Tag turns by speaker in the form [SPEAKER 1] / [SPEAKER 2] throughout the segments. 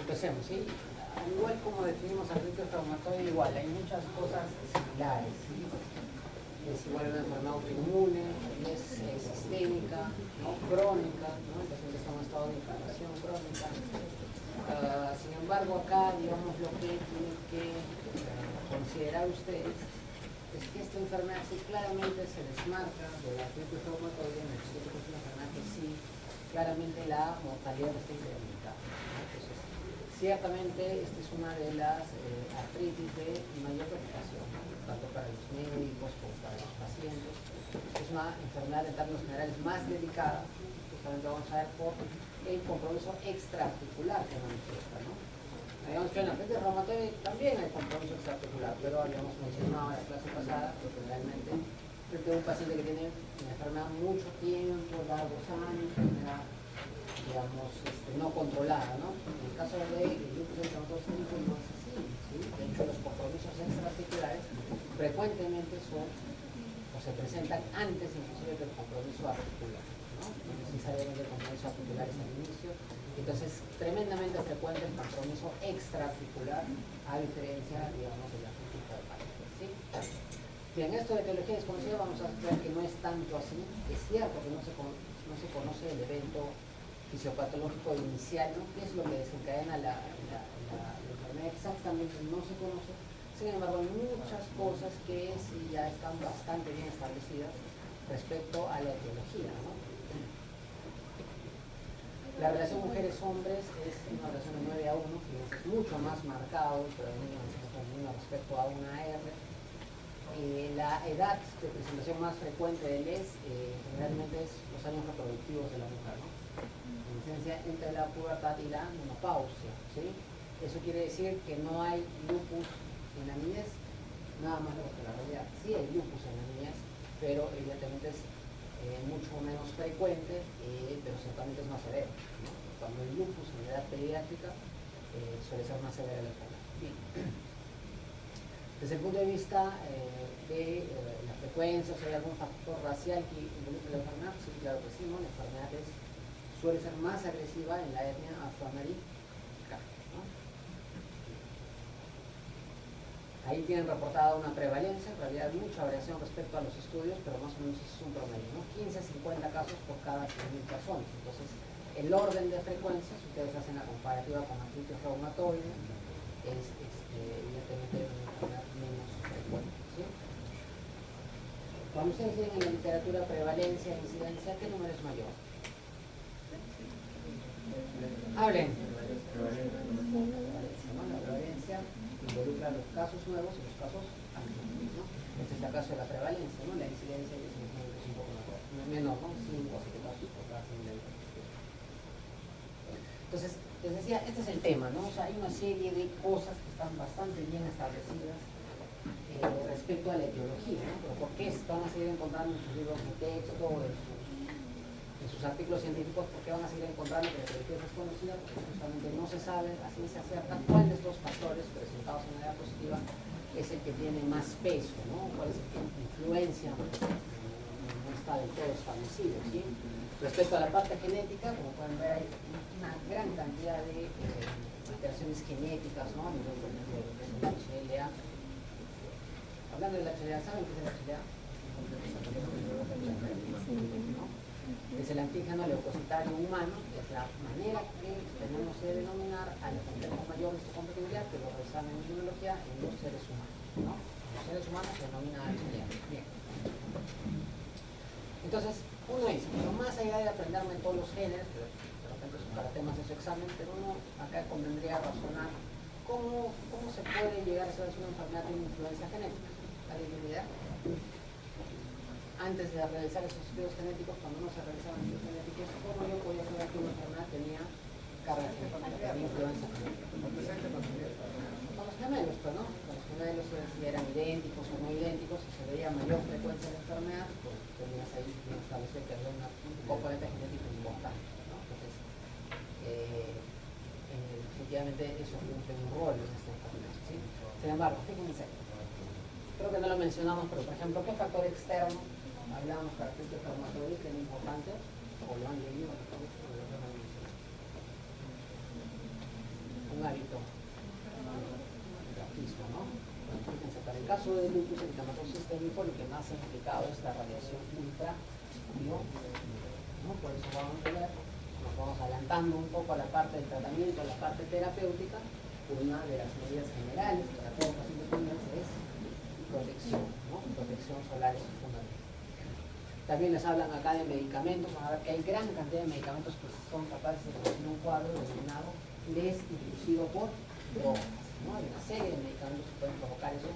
[SPEAKER 1] empecemos, ¿sí? Al igual como definimos artritis reumatoide, igual, hay muchas cosas similares, ¿sí? Es igual una enfermedad autoinmune, es sistémica, ¿no? Crónica, ¿no? El paciente está en un estado de inflamación crónica. Sin embargo, acá, digamos, lo que tienen que considerar ustedes es que esta enfermedad sí claramente se desmarca de la artritis reumatoide, en el sentido que es una enfermedad que sí claramente la mortalidad está incrementada, ¿no? Entonces, ciertamente esta es una de las artritis de mayor preocupación, ¿no? Tanto para los médicos como para los pacientes. Es una enfermedad en términos generales más delicada, justamente vamos a ver por el compromiso extraarticular que manifiesta, ¿no? Habíamos que en la artritis reumatoide también hay compromiso extraarticular, pero habíamos mencionado en la clase pasada que generalmente frente a un paciente que tiene una enfermedad mucho tiempo, largos años, enfermedad, digamos, no controlada, ¿no? En el caso de lupus eritematoso sistémico no es así, ¿sí? De hecho, los compromisos extraarticulares frecuentemente son o se presentan antes inclusive del compromiso articular, ¿no? No necesariamente el compromiso articular es al inicio. Entonces, tremendamente frecuente el compromiso extraarticular, a diferencia, digamos, de la artritis reumatoide, ¿sí? Bien, esto de etiología desconocida vamos a ver que no es tanto así. Es cierto que no se conoce el evento fisiopatológico inicial, ¿no? ¿Qué es lo que desencadena la enfermedad? Exactamente no se conoce. Sin embargo, hay muchas cosas que sí ya están bastante bien establecidas respecto a la etiología, ¿no? La relación mujeres-hombres es una relación de 9:1, que es mucho más marcado el predominio respecto a una R. La edad de presentación más frecuente del ES generalmente es los años reproductivos de la mujer, ¿no? En esencia, entre la pubertad y la menopausia, ¿sí? Eso quiere decir que no hay lupus en la niñez, nada más lejos que la realidad. Sí hay lupus en la niñez, pero evidentemente es mucho menos frecuente, pero ciertamente es más severo, ¿no? Cuando hay lupus en la edad pediátrica, suele ser más severa la enfermedad. Bien. Desde el punto de vista de la frecuencia, o si hay algún factor racial que involucre la enfermedad, sí, claro que sí, ¿no? La enfermedad suele ser más agresiva en la etnia afroamericana, ¿no? Ahí tienen reportada una prevalencia, en realidad hay mucha variación respecto a los estudios, pero más o menos es un promedio, ¿no? 15 a 50 casos por cada 100.000 personas. Entonces, el orden de frecuencia, si ustedes hacen la comparativa con artritis reumatoide, es evidentemente una enfermedad menos frecuente, ¿sí? Cuando ustedes tienen en la literatura prevalencia e incidencia, ¿qué número es mayor? Hablen. La prevalencia involucra los casos nuevos y los casos antiguos, ¿no? Este es el caso de la prevalencia, ¿no? La incidencia es un poco menor, ¿no? 5 o 7 casos por cada 100.000. Entonces, les decía, este es el tema, ¿no? O sea, hay una serie de cosas que están bastante bien establecidas respecto a la etiología, ¿no? Pero ¿por qué van a seguir encontrando en sus libros de texto, en sus artículos científicos? ¿Por qué van a seguir encontrando que la etiología es desconocida? Porque justamente no se sabe a ciencia cierta cuál de estos factores presentados en la diapositiva es el que tiene más peso, ¿no? Cuál es el que influencia, no está del todo establecido, ¿sí? Respecto a la parte genética, como pueden ver, hay una gran cantidad de alteraciones genéticas, ¿no? Por ejemplo, la HLA. Hablando de la HLA, ¿saben qué es la HLA? ¿No? Es el antígeno leucocitario humano, es la manera que tenemos de denominar al complejo mayor de histocompatibilidad, que lo realizamos en inmunología en los seres humanos, ¿no? En los seres humanos se denomina HLA. Bien. Entonces, uno dice, pero más allá de aprenderme todos los genes, que de repente son para temas de su examen, pero uno acá convendría razonar cómo se puede llegar a saber si una enfermedad tiene influencia genética. ¿Alguien tiene idea? Antes de realizar esos estudios genéticos, cuando no se realizaban estudios genéticos, ¿cómo yo podía saber que una enfermedad tenía carga genética, tenía influencia genética? Con los gemelos, pues, ¿no? Con los gemelos, si eran idénticos o no idénticos, si se veía mayor frecuencia de enfermedad, pues tenías ahí que establecer que había un componente genético importante, ¿no? Entonces, definitivamente eso cumple un rol en esta enfermedad, ¿sí? Sin embargo, fíjense, creo que no lo mencionamos, pero por ejemplo, ¿qué factor externo? Hablamos características reumatoides que es importante, o lo han leído, un hábito de grafismo, ¿no? Fíjense, para el caso del lupus eritematoso sistémico, lo que más ha implicado es la radiación ultra, ¿no? Por eso vamos a ver, nos vamos adelantando un poco a la parte del tratamiento, a la parte terapéutica. Una de las medidas generales para todos los pacientes es protección, ¿no? Protección solar es fundamental. También les hablan acá de medicamentos, van a ver que hay gran cantidad de medicamentos que son capaces de producir un cuadro denominado les inducido por drogas, ¿no? Hay una serie de medicamentos que pueden provocar eso,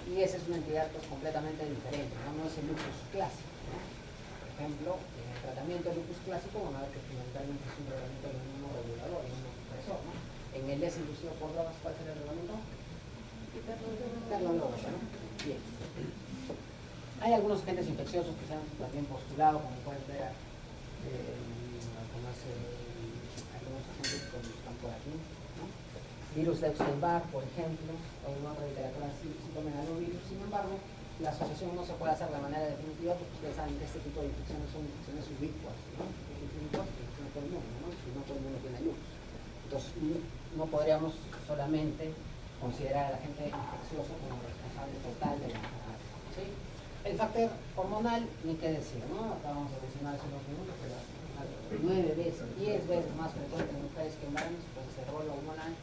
[SPEAKER 1] y esa es una entidad pues completamente diferente, ¿no? No es el lupus clásico, ¿no? Por ejemplo, en el tratamiento del lupus clásico van a ver que fundamentalmente es un tratamiento de un inmunoregulador, un inmunosupresor, ¿no? En el les inducido por drogas, ¿cuál será el reglamento? Hiperlológico, ¿no? Bien. Hay algunos agentes infecciosos que se han también postulado, como pueden ver, algunos agentes que están por aquí, ¿no? Virus de Epstein-Barr, por ejemplo, o en otra literatura citomegalovirus. Sin embargo, la asociación no se puede hacer de manera definitiva porque ustedes saben que este tipo de infecciones son infecciones ubicuas, ¿no? Ubicuas que infeccionan todo el mundo, ¿no? Y no todo el mundo tiene lupus. Entonces, no podríamos solamente considerar al agente infeccioso como responsable total de la enfermedad, ¿sí? El factor hormonal, ni qué decir, ¿no? Acabamos de mencionar hace unos minutos, pero 9 veces, 10 veces más frecuente en mujeres que en varones, pues el rol hormonal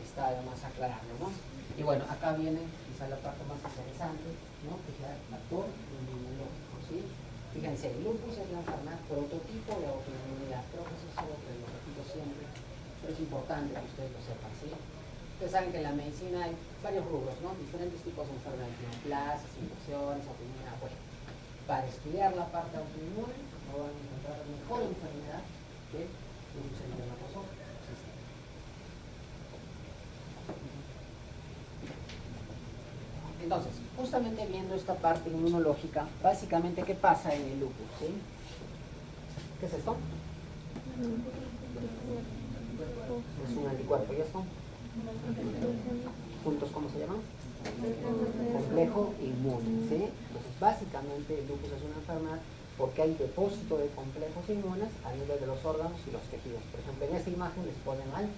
[SPEAKER 1] está además aclarando, ¿no? Y bueno, acá viene quizá la parte más interesante, ¿no? Que es el factor inmunológico, ¿sí? Fíjense, el lupus es la enfermedad prototipo de autoinmunidad. Creo que eso es algo que lo repito siempre, pero es importante que ustedes lo sepan, ¿sí? Ustedes saben que en la medicina hay varios rubros, ¿no? Diferentes tipos de enfermedades, neoplasias, infecciones, autoinmunidad. Bueno, para estudiar la parte autoinmune no van a encontrar mejor enfermedad que lupus eritematoso sistémico. Entonces, justamente viendo esta parte inmunológica, básicamente, ¿qué pasa en el lupus? ¿Sí? ¿Qué es esto? Es un anticuerpo, ¿y esto? Juntos, ¿cómo se llama? Complejo inmune, ¿sí? Entonces, básicamente, el lupus es una enfermedad porque hay depósito de complejos inmunes a nivel de los órganos y los tejidos. Por ejemplo, en esta imagen les ponen al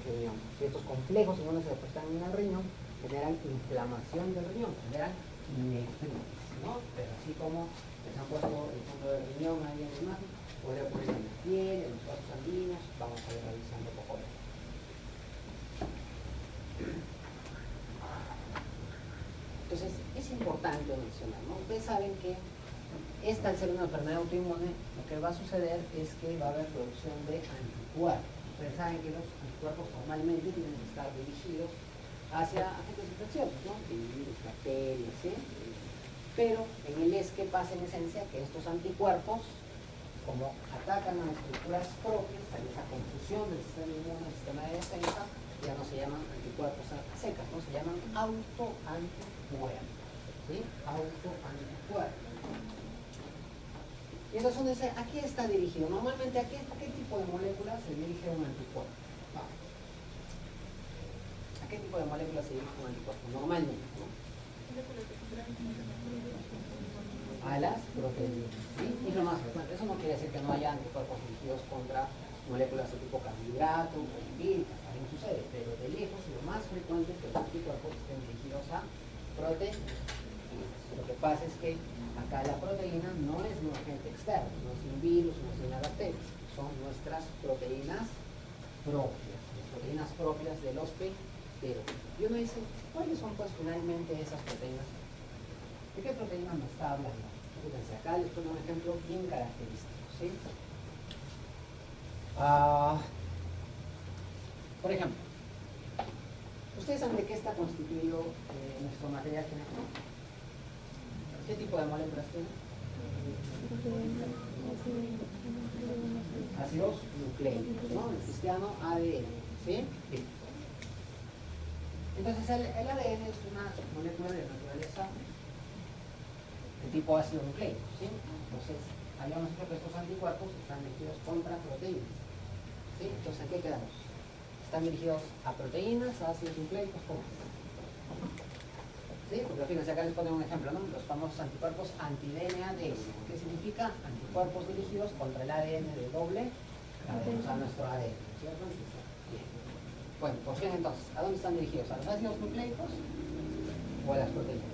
[SPEAKER 1] riñón. Si estos complejos inmunes se depositan en el riñón, generan inflamación del riñón, generan nefritis, ¿no? Pero así como les han puesto el fondo del riñón ahí en la imagen, puede ocurrir en la piel, en los vasos sanguíneos, vamos a ir revisando poco a poco. Entonces, es importante mencionar, ¿no? Ustedes saben que esta, al ser una enfermedad autoinmune, lo que va a suceder es que va a haber producción de anticuerpos. Ustedes saben que los anticuerpos normalmente tienen que estar dirigidos hacia agentes infecciosos, ¿no? Virus, bacterias, ¿sí? Pero en el ES, ¿qué pasa en esencia? Que estos anticuerpos, como atacan a estructuras propias, hay esa confusión del sistema inmune, del sistema de defensa, ya no se llaman anticuerpos a secas, ¿no? Se llaman autoanticuerpos, ¿sí? Autoanticuerpos. Y entonces uno dice, ¿a qué está dirigido? Normalmente, ¿a qué tipo de moléculas se dirige un anticuerpo? Vamos. ¿A qué tipo de moléculas se dirige un anticuerpo? Normalmente, ¿no? A las proteínas, ¿sí? Y lo más frecuente. Eso no quiere decir que no haya anticuerpos dirigidos contra moléculas de tipo carbohidrato o lipídico, también sucede, pero de lejos lo más frecuente es que los anticuerpos estén dirigidos a proteínas. Lo que pasa es que acá la proteína no es un agente externo, no es un virus, no es una bacteria, son nuestras proteínas propias, las proteínas propias del hospedero. Y uno dice, ¿cuáles son pues finalmente esas proteínas? ¿De qué proteína me está hablando? Fíjense, acá les pongo un ejemplo bien característico, ¿sí? Por ejemplo, ¿ustedes saben de qué está constituido nuestro material genético? ¿Qué tipo de moléculas tiene? Ácidos nucleicos, ¿no? El cristiano ADN, ¿sí? Bien. Entonces el ADN es una molécula de naturaleza de tipo ácido nucleico, ¿sí? Entonces, habíamos dicho que estos anticuerpos están dirigidos contra proteínas, ¿sí? Entonces, ¿en qué quedamos? ¿Están dirigidos a proteínas, a ácidos nucleicos? ¿Cómo? ¿Sí? Porque fíjense, acá les ponen un ejemplo, ¿no? Los famosos anticuerpos anti-DNA-ADN. ¿Qué significa? Anticuerpos dirigidos contra el ADN de doble cadena, o sea, nuestro ADN, ¿cierto? Bien. Bueno, por fin entonces, ¿a dónde están dirigidos? ¿A los ácidos nucleicos o a las proteínas?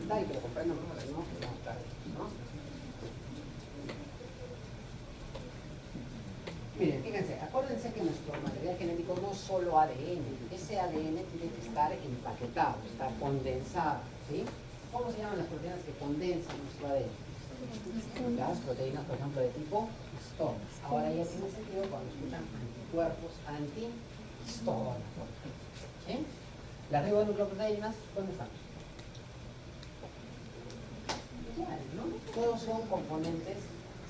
[SPEAKER 1] Dale, que lo comprendan, ¿no? Si no, vamos a perder, ¿no? Miren, fíjense, acuérdense que nuestro material genético no es solo ADN. Ese ADN tiene que estar empaquetado, estar condensado, ¿sí? ¿Cómo se llaman las proteínas que condensan nuestro ADN? Las proteínas, por ejemplo, de tipo histón. Ahora ya tiene sentido cuando escuchan anticuerpos anti-histón. ¿Sí? Las ribonucleoproteínas, ¿dónde están? ¿No? Todos son componentes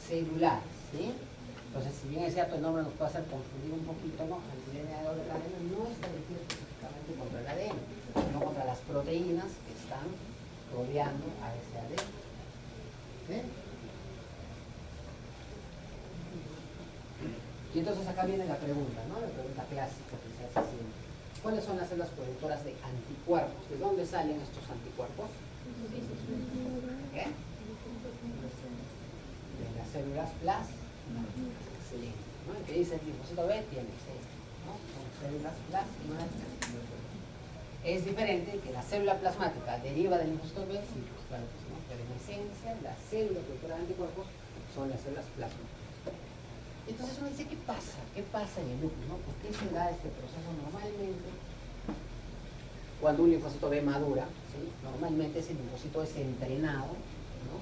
[SPEAKER 1] celulares, ¿sí? Entonces, si bien es cierto, el nombre nos puede hacer confundir un poquito, ¿no? El DNA de doble cadena no está dirigido específicamente contra el ADN, sino contra las proteínas que están rodeando a ese ADN. ¿Sí? Y entonces acá viene la pregunta, ¿no? La pregunta clásica que se hace siempre. ¿Cuáles son las células productoras de anticuerpos? ¿De dónde salen estos anticuerpos? ¿Qué? De las células plasmáticas. Excelente. ¿No? El que dice el linfocito B tiene C, ¿no? Son células plasmáticas. Es diferente que la célula plasmática deriva del linfocito B, sí, pues claro que sí, ¿no? Pero en esencia, las células productoras de anticuerpos son las células plasmáticas. Entonces uno dice, ¿qué pasa? ¿Qué pasa en el lupus? ¿No? ¿Por qué se da este proceso normalmente? Cuando un linfocito B madura, ¿sí? Normalmente ese linfocito es entrenado, ¿no?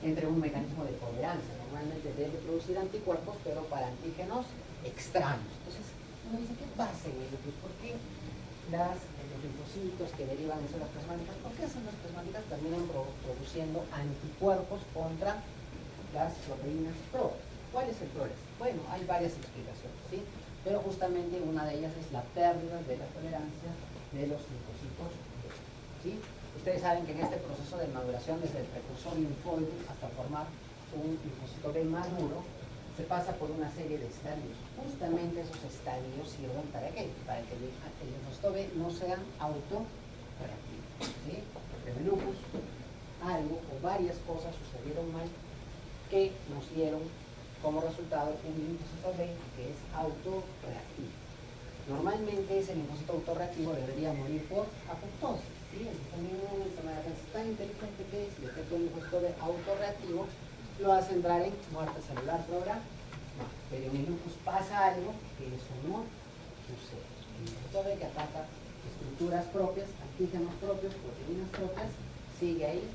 [SPEAKER 1] Entre un mecanismo de tolerancia. Normalmente debe producir anticuerpos, pero para antígenos extraños. Entonces uno dice, ¿qué pasa en el lupus? ¿Por qué los linfocitos que derivan de células plasmáticas, por qué esas células plasmáticas terminan produciendo anticuerpos contra las proteínas propias? ¿Cuál es el problema? Bueno, hay varias explicaciones, ¿sí? Pero justamente una de ellas es la pérdida de la tolerancia de los linfocitos, ¿sí? Ustedes saben que en este proceso de maduración, desde el precursor linfoide hasta formar un linfocito B maduro, se pasa por una serie de estadios. Justamente esos estadios sirven para qué? Para que el linfocito B no sea autorreactivo, ¿sí? Porque en el lupus algo o varias cosas sucedieron mal que nos dieron como resultado un linfocito B que es autorreactivo. Normalmente ese linfocito autorreactivo debería morir por apoptosis, ¿sí? El sistema inmune es tan inteligente que si detecta un linfocito B autorreactivo, lo hace entrar en muerte celular programada. No, pero en el lupus pasa algo que eso no sucede. El linfocito B que ataca estructuras propias, antígenos propios, proteínas propias, sigue ahí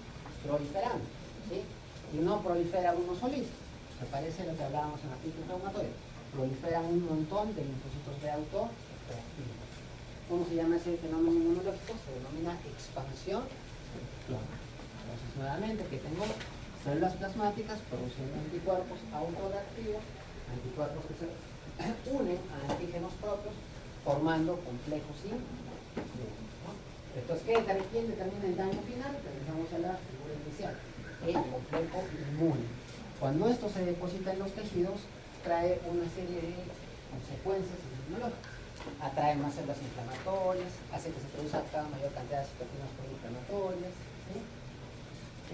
[SPEAKER 1] proliferando, ¿sí? Y no prolifera uno solito. Me parece lo que hablábamos en la artritis reumatoide. Proliferan un montón de linfocitos B autorreactivos. ¿Cómo se llama ese fenómeno inmunológico? Se denomina expansión clonal. Entonces, nuevamente, que tengo células plasmáticas produciendo anticuerpos autorreactivos, anticuerpos que se unen a antígenos propios, formando complejos inmunes, ¿no? Entonces, ¿quién determina el daño final? Regresamos a la figura inicial. El complejo inmune. Cuando esto se deposita en los tejidos, trae una serie de consecuencias inmunológicas. Atrae más células inflamatorias, hace que se produzca mayor cantidad de citoquinas proinflamatorias, ¿sí?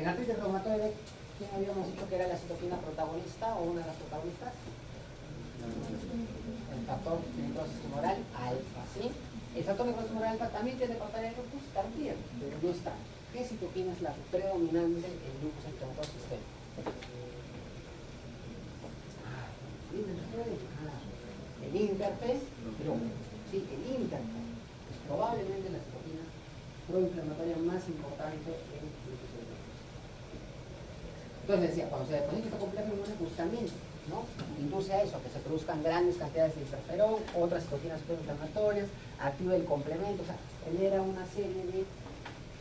[SPEAKER 1] En artritis reumatoide, ¿quién habíamos dicho que era la citoquina protagonista o una de las protagonistas? El factor de necrosis tumoral alfa, ¿sí? El factor de necrosis tumoral alfa también tiene papel en lupus, también, pero no está. ¿Qué citoquina es la predominante en lupus eritematoso sistémico? El interfez, pero sí, el interfez es probablemente la citoquina proinflamatoria más importante en lupus eritematoso. Entonces decía, cuando se deposita este complejo inmune, justamente, ¿no? Induce a eso, a que se produzcan grandes cantidades de interferón, otras citoquinas proinflamatorias, activa el complemento, o sea, genera una serie de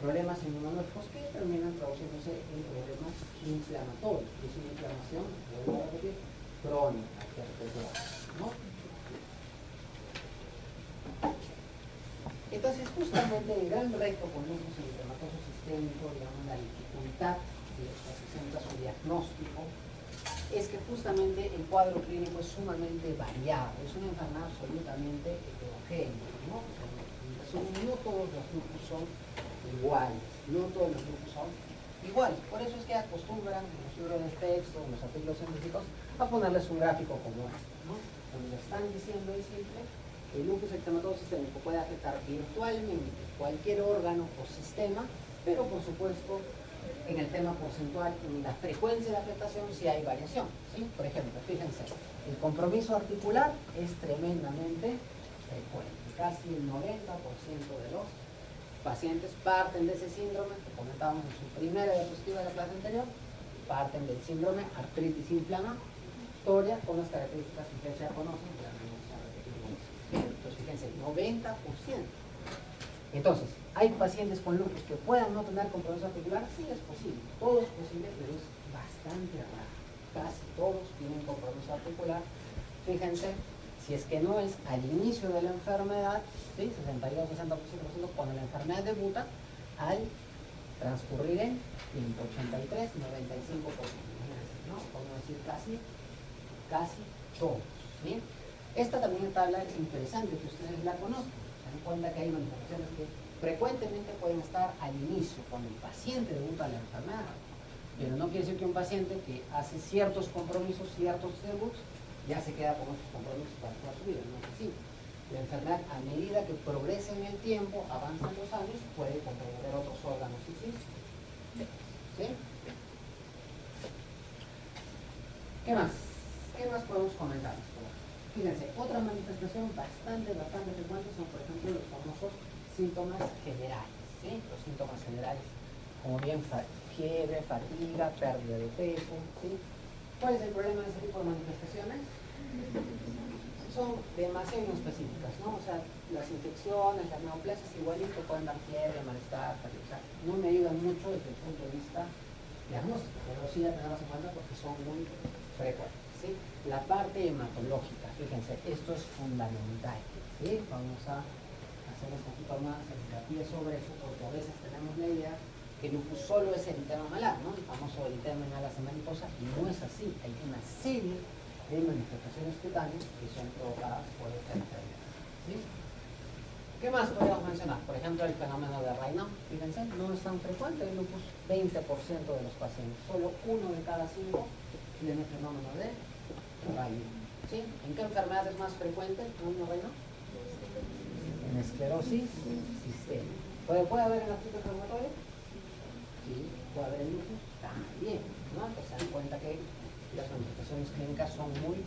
[SPEAKER 1] problemas inmunológicos que terminan traduciéndose en problemas inflamatorios, que es una inflamación, vuelvo a repetir, crónica, ¿no? Entonces, justamente el gran reto con lupus eritematoso sistémico, digamos, la dificultad que presenta su diagnóstico, es que justamente el cuadro clínico es sumamente variado, es una enfermedad absolutamente heterogénea, ¿no? No todos los lupus son iguales, no todos los lupus son iguales. Por eso es que acostumbran en los libros de texto, en los artículos científicos, a ponerles un gráfico como este, ¿no? Donde están diciendo es simple, el lupus eritematoso sistémico puede afectar virtualmente cualquier órgano o sistema, pero por supuesto en el tema porcentual, en la frecuencia de afectación sí hay variación, ¿sí? Por ejemplo, fíjense, el compromiso articular es tremendamente frecuente, casi el 90% de los pacientes parten de ese síndrome que comentábamos en su primera diapositiva de la clase anterior, parten del síndrome artritis inflamatoria con las características que ustedes ya conocen, ya no vamos a repetir más. Entonces fíjense, 90%. Entonces, ¿hay pacientes con lupus que puedan no tener compromiso articular? Sí, es posible, todo es posible, pero es bastante raro. Casi todos tienen compromiso articular. Fíjense, si es que no es al inicio de la enfermedad, ¿sí? 62-60% cuando la enfermedad debuta, al transcurrir en 83, 95%, ¿no? Podemos decir casi todos, ¿sí? Esta también tabla es interesante que ustedes la conozcan. Se dan cuenta que hay manifestaciones que frecuentemente pueden estar al inicio, cuando el paciente debuta la enfermedad. Pero no quiere decir que un paciente que hace ciertos compromisos, ciertos debuts, ya se queda con esos compromisos para toda su vida. No es así. La enfermedad, a medida que progresa en el tiempo, avanzan los años, puede comprometer otros órganos y sistemas. ¿Sí? ¿Qué más? ¿Qué más podemos comentar? Fíjense, otra manifestación bastante frecuente son, por ejemplo, los famosos síntomas generales, ¿sí? Los síntomas generales, como bien fiebre, fatiga, pérdida de peso, ¿sí? ¿Cuál es el problema de ese tipo de manifestaciones? Son demasiado inespecíficas, ¿no? O sea, las infecciones, las neoplasias igualito pueden dar fiebre, malestar, fatiga, o sea, no me ayudan mucho desde el punto de vista diagnóstico, pero sí ya tenemos en cuenta porque son muy frecuentes, ¿sí? La parte hematológica, fíjense, esto es fundamental, ¿sí? Vamos a hacer un poquito más de hincapié sobre eso, porque a veces tenemos la idea que el lupus solo es eritema malar, ¿no? El famoso eritema en alas mariposa, y no es así. Hay una serie de manifestaciones cutáneas que son provocadas por esta enfermedad, ¿sí? ¿Qué más podemos mencionar? Por ejemplo, el fenómeno de Raynaud. Fíjense, no es tan frecuente el lupus, 20% de los pacientes, solo 1 de cada 5 tiene fenómeno de Raynaud, ¿sí? ¿En qué enfermedad es más frecuente el fenómeno de Raynaud? En esclerosis sistémica. ¿Puede haber en artritis reumatoide? Sí, puede haber en lupus también, ¿no? Pues se dan cuenta que las manifestaciones clínicas son muy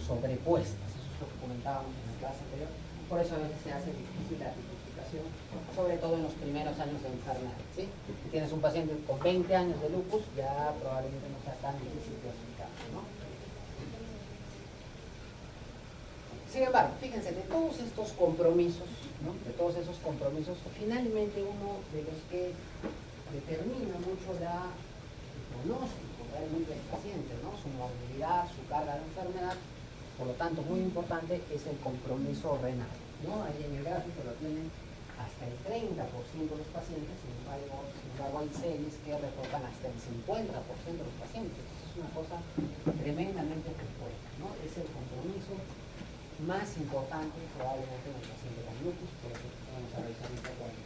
[SPEAKER 1] sobrepuestas, eso es lo que comentábamos en la clase anterior, por eso a veces se hace difícil la identificación, sobre todo en los primeros años de enfermedad, ¿sí? Si tienes un paciente con 20 años de lupus, ya probablemente no sea tan difícil clasificarlo, ¿no? Sin embargo, fíjense, de todos estos compromisos, ¿no? De todos esos compromisos, finalmente uno de los que determina mucho el pronóstico realmente del paciente, ¿no? Su movilidad, su carga de enfermedad, por lo tanto, muy importante es el compromiso renal, ¿no? Ahí en el gráfico lo tienen hasta el 30% de los pacientes, sin embargo hay series que reportan hasta el 50% de los pacientes. Es una cosa tremendamente frecuente, ¿no? Es el compromiso más importante probablemente en el paciente con lupus, por eso vamos a revisar un poco aquí.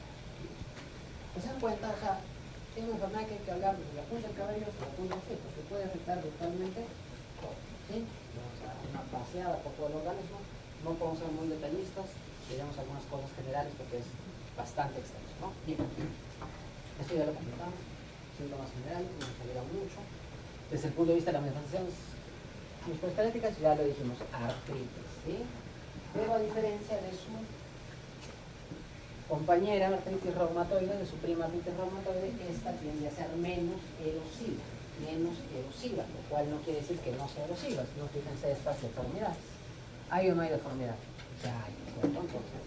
[SPEAKER 1] Pues se dan cuenta, o sea, es una enfermedad que hay que hablar desde la punta del cabello hasta la punta del pie, porque puede afectar virtualmente todo, ¿sí? Vamos a dar una paseada por todo el organismo, no podemos ser muy detallistas, diremos algunas cosas generales porque es bastante extenso, ¿no? Bien, esto ya lo comentamos, síntomas generales, nos ayuda mucho. Desde el punto de vista de las manifestaciones musculoesqueléticas, ya lo dijimos, artritis, ¿sí? Pero a diferencia de su compañera artritis reumatoide, de su prima artritis reumatoide, esta tiende a ser menos erosiva, lo cual no quiere decir que no sea erosiva, sino fíjense estas deformidades. ¿Hay o no hay deformidad? Ya hay, ¿cierto? Entonces,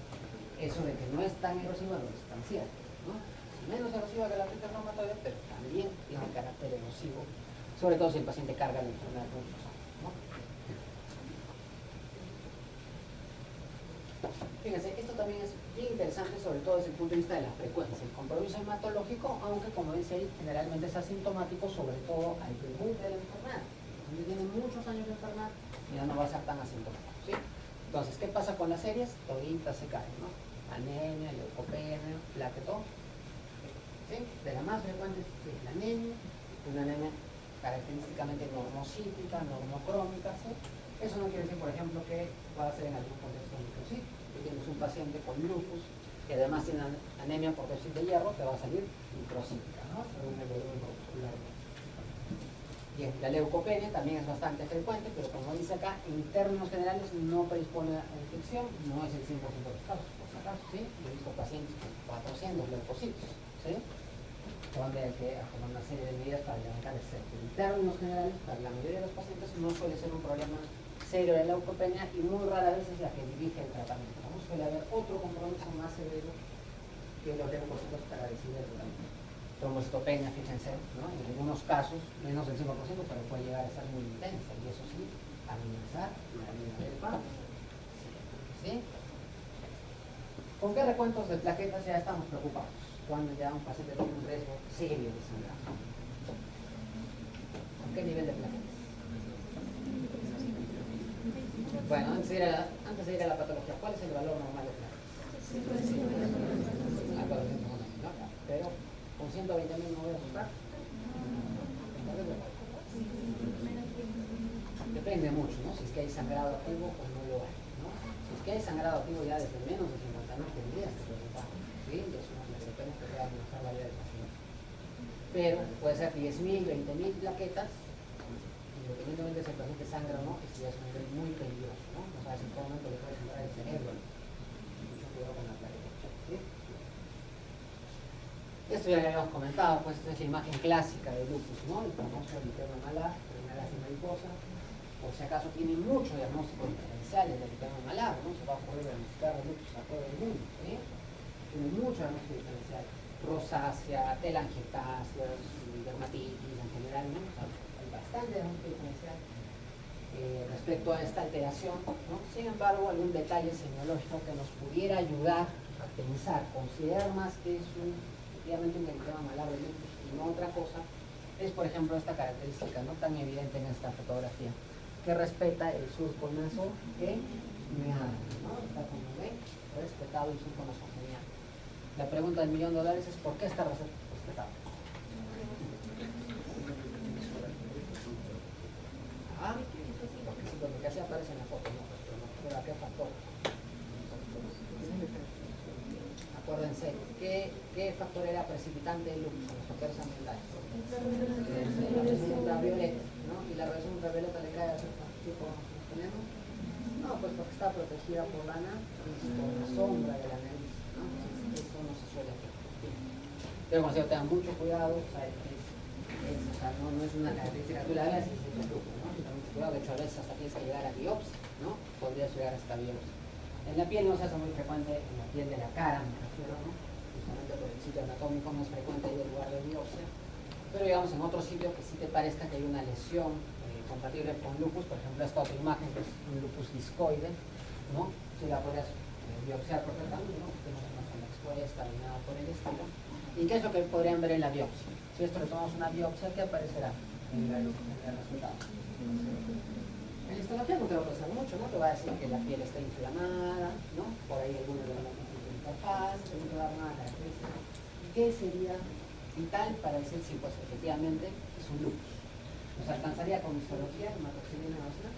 [SPEAKER 1] eso de que no es tan erosiva no es tan cierto, ¿no? Es menos erosiva que la artritis reumatoide, pero también tiene carácter erosivo, sobre todo si el paciente carga la enfermedad por muchos años, ¿no? Fíjense, esto también es bien interesante, sobre todo desde el punto de vista de la frecuencia. El compromiso hematológico, aunque como dice ahí, generalmente es asintomático, sobre todo al debut de la enfermedad. Cuando tiene muchos años de enfermedad, ya no va a ser tan asintomático, ¿sí? Entonces, ¿qué pasa con las series? Toditas se caen, ¿no? Anemia, leucopenia, plaquetón, ¿sí? De la más frecuente es la anemia, una anemia característicamente normocíclica, normocrónica, ¿sí? Eso no quiere decir, por ejemplo, que va a ser en algún contexto microcítico. Si tienes un paciente con lupus que además tiene anemia por déficit de hierro, te va a salir microcítica, ¿no? Según el volumen corpuscular. Bien, la leucopenia también es bastante frecuente, pero como dice acá, en términos generales no predispone a la infección, no es el 100% de los casos, por si acaso, ¿sí? Yo he visto pacientes con 400 leucocitos, ¿sí? Donde hay que tomar una serie de medidas para levantar el septo. En términos generales, para la mayoría de los pacientes no suele ser un problema serio de la leucopenia y muy rara vez es la que dirige el tratamiento, ¿no? Suele haber otro compromiso más severo que los leucocitos para decidir el tratamiento. Trombocitopenia, fíjense, ¿no? En algunos casos, menos del 5%, pero puede llegar a ser muy intensa, y eso sí, amenazar la vida del padre. ¿Sí? ¿Con qué recuentos de plaquetas ya estamos preocupados? Cuando ya un paciente tiene un riesgo serio de sangrado. ¿Con qué nivel de plaquetas? Bueno, antes de ir a la patología, ¿cuál es el valor normal de plaquetas? ¿No? Pero con 120.000 no voy a asustar. Depende mucho, ¿no? Si es que hay sangrado activo o no lo hay, ¿no? Si es que hay sangrado activo ya desde menos de 50 años tendrías que preocupar, ¿sí? Y eso no es lo que puede amenazar la vida del paciente. Pero puede ser 10.000, 20.000 plaquetas, independientemente de si el paciente sangra o no, eso ya es un nivel muy peligroso, ¿no? No sabes en qué momento le puede entrar el cerebro. Mucho cuidado con la plaqueta, ¿sí? Esto ya lo habíamos comentado, pues esta es la imagen clásica del lupus, ¿no? El famoso eritema malar, una lástima mariposa. Por si acaso tiene mucho diagnóstico diferencial el eritema malar, ¿no? Se va a poder diagnosticar el lupus a todo el mundo, ¿sí? Tiene mucho diagnóstico diferencial. Rosácea, telangiectasias, dermatitis en general, ¿no? O sea, hay bastante diagnóstico diferencial respecto a esta alteración, ¿no? Sin embargo, algún detalle semiológico que nos pudiera ayudar a pensar, considerar más que es efectivamente un eritema malar de lupus y no otra cosa, es por ejemplo esta característica no tan evidente en esta fotografía, que respeta el surco naso genial, ¿no? Está como ven, respetado el surco naso genial. La pregunta del $1.000.000 es ¿por qué está respetado? Ah, porque así aparece en la foto, ¿no? Pero ¿a qué factor? Acuérdense, ¿qué factor era precipitante del lupus? Los factores ambientales. La radiación ultravioleta, ¿no? ¿Y la radiación ultravioleta le cae a cierto tipo de veneno? No, pues porque está protegida por la nariz, por la sombra de la nariz, ¿no? Entonces, eso no se suele hacer. Pero como se tengan mucho cuidado, o sea, no es una característica, tú la ves y dices lupus, ¿no? Mucho cuidado, de hecho a veces hasta tienes que llegar a biopsia, ¿no? Podrías llegar hasta biopsia. En la piel no se hace muy frecuente, en la piel de la cara me refiero, ¿no? Justamente por el sitio anatómico no es frecuente ir al lugar de biopsia, pero digamos en otro sitio que sí te parezca que hay una lesión compatible con lupus, por ejemplo esta otra imagen que es un lupus discoide, ¿no? Si la podrías biopsiar perfectamente, ¿no? Tenemos una zona expuesta ni nada por el estilo. ¿Y qué es lo que podrían ver en la biopsia? Si esto le tomamos una biopsia, ¿qué aparecerá en el resultado? En la histología no te va a pasar mucho, ¿no? Te va a decir que la piel está inflamada, ¿no? Por ahí algunos de los interfaz, no te va a dar nada característica. ¿Qué sería vital para decir si pues efectivamente es un lupus? ¿Nos alcanzaría con histología, hematoxilina ósea?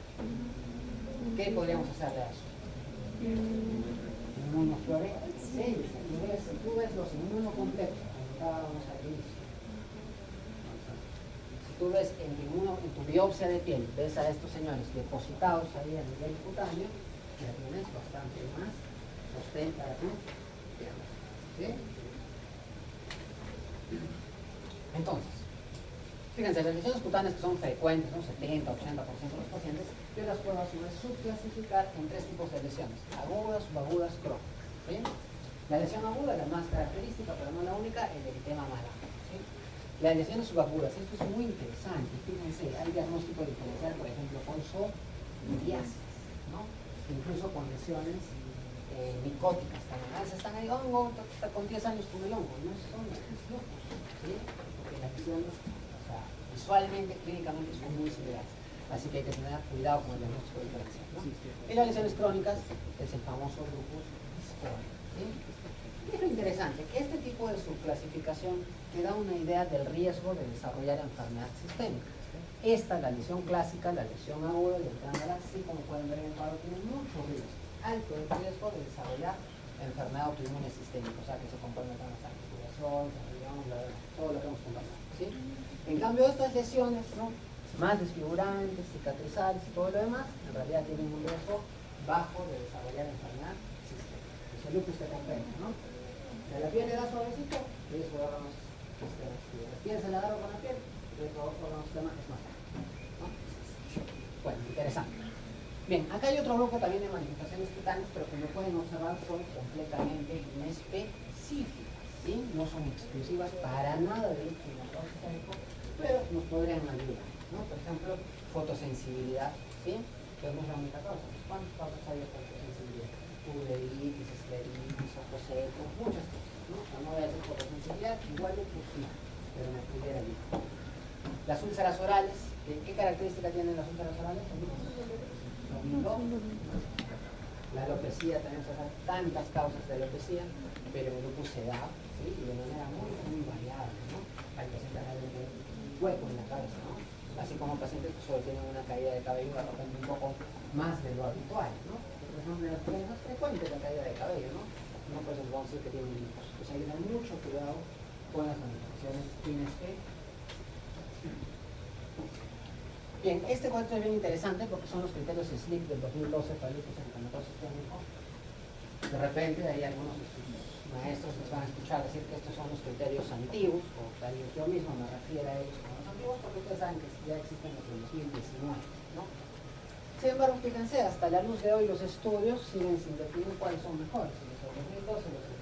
[SPEAKER 1] ¿Qué podríamos hacer de eso? Inmunofluorescencia. Tú ves los inmunocomplejos, como estábamos al inicio. Tú ves en tu biopsia de piel, ves a estos señores depositados ahí a nivel cutáneo, ya tienes bastante más sostén para tu diagnóstico. ¿Sí? Entonces, fíjense, las lesiones cutáneas que son frecuentes, son 70-80% de los pacientes, yo las puedo a su vez subclasificar en tres tipos de lesiones: agudas, subagudas, crónicas. ¿Sí? La lesión aguda, la más característica, pero no la única, el eritema malar. ¿Sí? Las lesiones subagudas, esto es muy interesante, fíjense, hay diagnóstico diferencial, por ejemplo, con psoriasis, ¿no? Incluso con lesiones micóticas también. A veces están ahí, hongo, está con 10 años con el hongo, no son lupus, ¿sí? Porque las lesiones, o sea, visualmente, clínicamente son muy similares, así que hay que tener cuidado con el diagnóstico diferencial, ¿no? Y las lesiones crónicas es el famoso lupus discoide, ¿sí? Y es lo interesante, que este tipo de subclasificación te da una idea del riesgo de desarrollar enfermedad sistémica. Esta, la lesión clásica, la lesión aguda del tránsito, así como pueden ver en el cuadro, tiene mucho riesgo, alto riesgo de desarrollar enfermedad autoinmune sistémica, o sea que se compone con las articulaciones, todo lo que hemos conversado, ¿sí? En cambio, estas lesiones, ¿no?, más desfigurantes, cicatrizales y todo lo demás, en realidad tienen un riesgo bajo de desarrollar enfermedad sistémica. Es el lupus que comprende, ¿no? De la piel le da suavecito, riesgo de órganos sistemas. Si la piel se la agarra con la piel, riesgo de órganos sistemas es más bajo, ¿no? Bueno, interesante. Bien, acá hay otro bloque también de manifestaciones cutáneas, pero como pueden observar son completamente inespecíficas, ¿sí? No son exclusivas para nada del climatología sistémico, pero nos podrían ayudar, ¿no? Por ejemplo, fotosensibilidad, ¿sí? Que es nuestra única causa. ¿Cuántas causas hay de fotosensibilidad? Uveitis, escleritis, ojos secos, muchas cosas, ¿no? O no voy a decir fotosensibilidad, igual de sí, pero me pudiera ir. Las úlceras orales, ¿qué característica tienen las úlceras orales? La alopecia, tenemos tantas causas de alopecia, pero el lupus se da, ¿sí?, y de manera muy, muy variable, ¿no? Hay pacientes realmente hueco en la cabeza, ¿no? Así como pacientes que solo tienen una caída de cabello de repente un poco más de lo habitual, ¿no? Porque son de las cosas más frecuentes la caída de cabello, ¿no? No, pues vamos a decir que tienen lupus. Pues hay que tener mucho cuidado con las manifestaciones inespecíficas. Bien, este cuadro es bien interesante porque son los criterios SLIC del 2012 para el lupus eritematoso sistémico. De repente hay algunos de sus maestros les van a escuchar decir que estos son los criterios antiguos, o tal vez yo mismo me refiero a ellos como los antiguos, porque ustedes saben que ya existen desde el 2019, ¿no? Sin embargo, fíjense, hasta la luz de hoy los estudios siguen sin definir cuáles son mejores, si los del 2012 o los del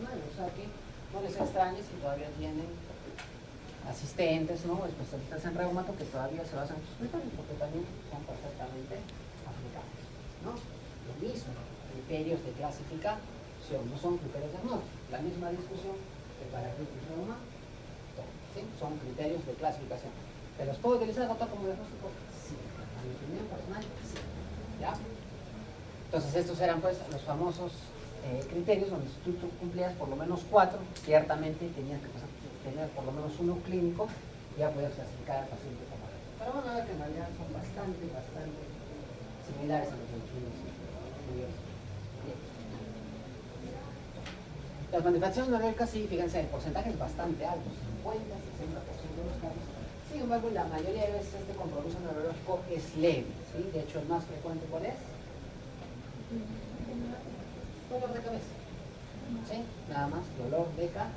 [SPEAKER 1] 2019, o sea que no les extrañe si todavía tienen asistentes, ¿no?, especialistas en reumato que todavía se basan en sus criterios, porque también son perfectamente aplicables, ¿no? Lo mismo, criterios de clasificación, no son criterios diagnósticos, la misma discusión que para artritis reumatoide, ¿sí? Son criterios de clasificación. ¿Te los puedo utilizar, doctor, como diagnóstico? Sí, a mi opinión personal, sí, ¿ya? Entonces estos eran pues los famosos criterios donde si tú cumplías por lo menos 4, ciertamente tenías que tener por lo menos uno clínico, ya podías clasificar al paciente como tal. Pero van a ver que en realidad son bastante similares a los de los estudios. Las manifestaciones neurológicas, sí, fíjense, el porcentaje es bastante alto, 50-60% de los casos. Sin embargo, la mayoría de veces este compromiso neurológico es leve, ¿sí? De hecho, el más frecuente, ¿cuál es? Dolor de cabeza, ¿sí? Nada más, dolor de cabeza,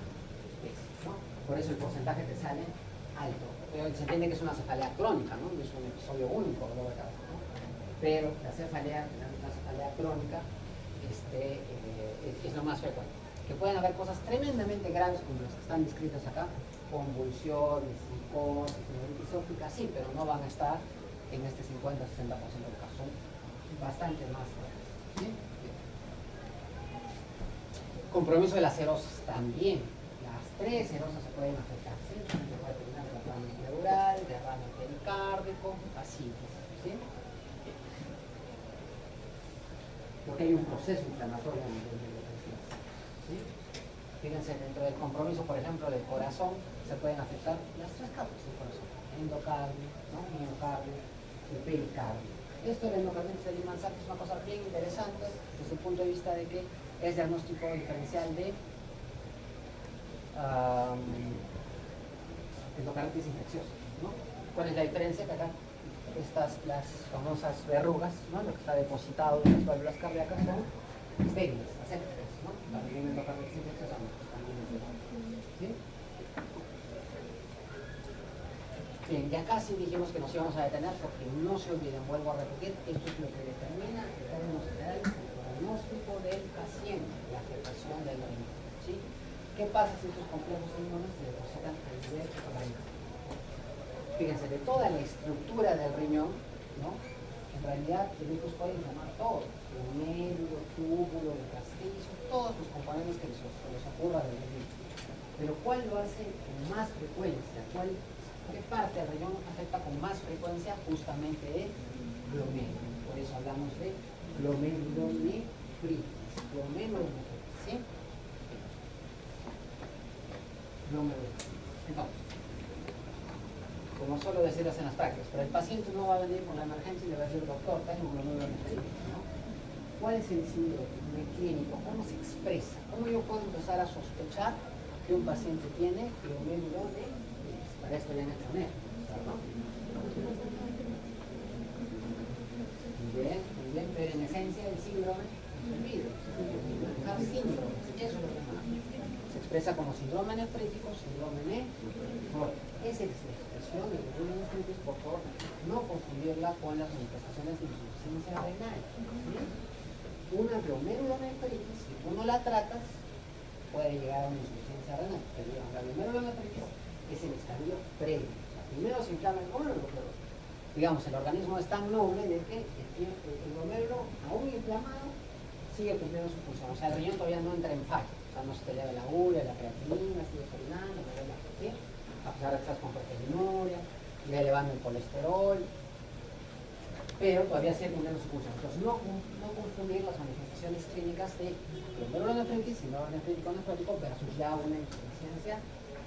[SPEAKER 1] ¿no? Por eso el porcentaje te sale alto. Pero se entiende que es una cefalea crónica, ¿no? No es un episodio único de dolor de cabeza, ¿no? Pero la cefalea crónica es lo más frecuente. Que pueden haber cosas tremendamente graves como las que están descritas acá, convulsiones, psicosis, neuritis óptica, sí, pero no van a estar en este 50-60% del caso, son bastante más graves, ¿sí? Compromiso de las serosas también. Las 3 serosas se pueden afectar, ¿sí? Se puede terminar derrame pleural, derrame pericárdico, así, ¿sí? Porque hay un proceso inflamatorio a nivel de la presión, ¿sí? Fíjense, dentro del compromiso, por ejemplo, del corazón, se pueden afectar las 3 capas del corazón: endocardio, ¿no?, miocardio y pericardio. Esto del endocardio de Limansac es una cosa bien interesante desde el punto de vista de que es diagnóstico diferencial de endocarditis infecciosa, ¿no? ¿Cuál es la diferencia? Que acá las famosas verrugas, ¿no?, lo que está depositado en las válvulas cardíacas, son estériles, asépticas, ¿no? También endocarditis infecciosa, ¿no?, también es ¿sí? Bien, ya casi dijimos que nos íbamos a detener, porque no se olviden, vuelvo a repetir, esto es lo que determina en términos generales el diagnóstico del paciente, la afectación del riñón, ¿sí? ¿Qué pasa si estos complejos inmunes se depositan a nivel renal? Fíjense, de toda la estructura del riñón, ¿no?, en realidad el lupus puede inflamar todo: glomérulo, túbulo, castillo, todos los componentes que les ocurra del riñón. Pero ¿cuál lo hace con más frecuencia? ¿Qué parte del riñón afecta con más frecuencia? Justamente el glomérulo. Por eso hablamos de glomerulonefritis. Glomerulonefritis, ¿sí? Glomerulonefritis. Entonces, como suelo decirles en las prácticas, pero el paciente no va a venir con la emergencia y le va a decir, doctor, tengo un glomérulo nefrítico, ¿no? ¿Cuál es el síndrome clínico? ¿Cómo se expresa? ¿Cómo yo puedo empezar a sospechar que un paciente tiene glomérulo nefrítico? Para esto ya han hecho ¿no? Muy bien, pero en esencia el síndrome se olvida. Síndrome, eso es lo que más. Se expresa como síndrome nefrítico, síndrome nefrítico. Esa expresión de glomérulo nefrítico, por favor, no confundirla con las manifestaciones de insuficiencia renal. ¿Sí? Una glomerulonefritis, si tú no la tratas, puede llegar a una insuficiencia renal. Pero la glomerulonefritis es el estadio previo. O sea, primero se inflama el glomérulo, pero digamos, el organismo es tan noble de que el glomérulo, aún inflamado, sigue cumpliendo su función. O sea, el riñón todavía no entra en fallo. O sea, no se te eleva la urea, la creatinina, sigue orinando, ¿sí? A pesar de que estás con proteinuria, ya elevando el colesterol, pero todavía sigue cumpliendo su función. Entonces, no confundir las manifestaciones clínicas de glomerulonefritis, síndrome nefrítico versus ya una insuficiencia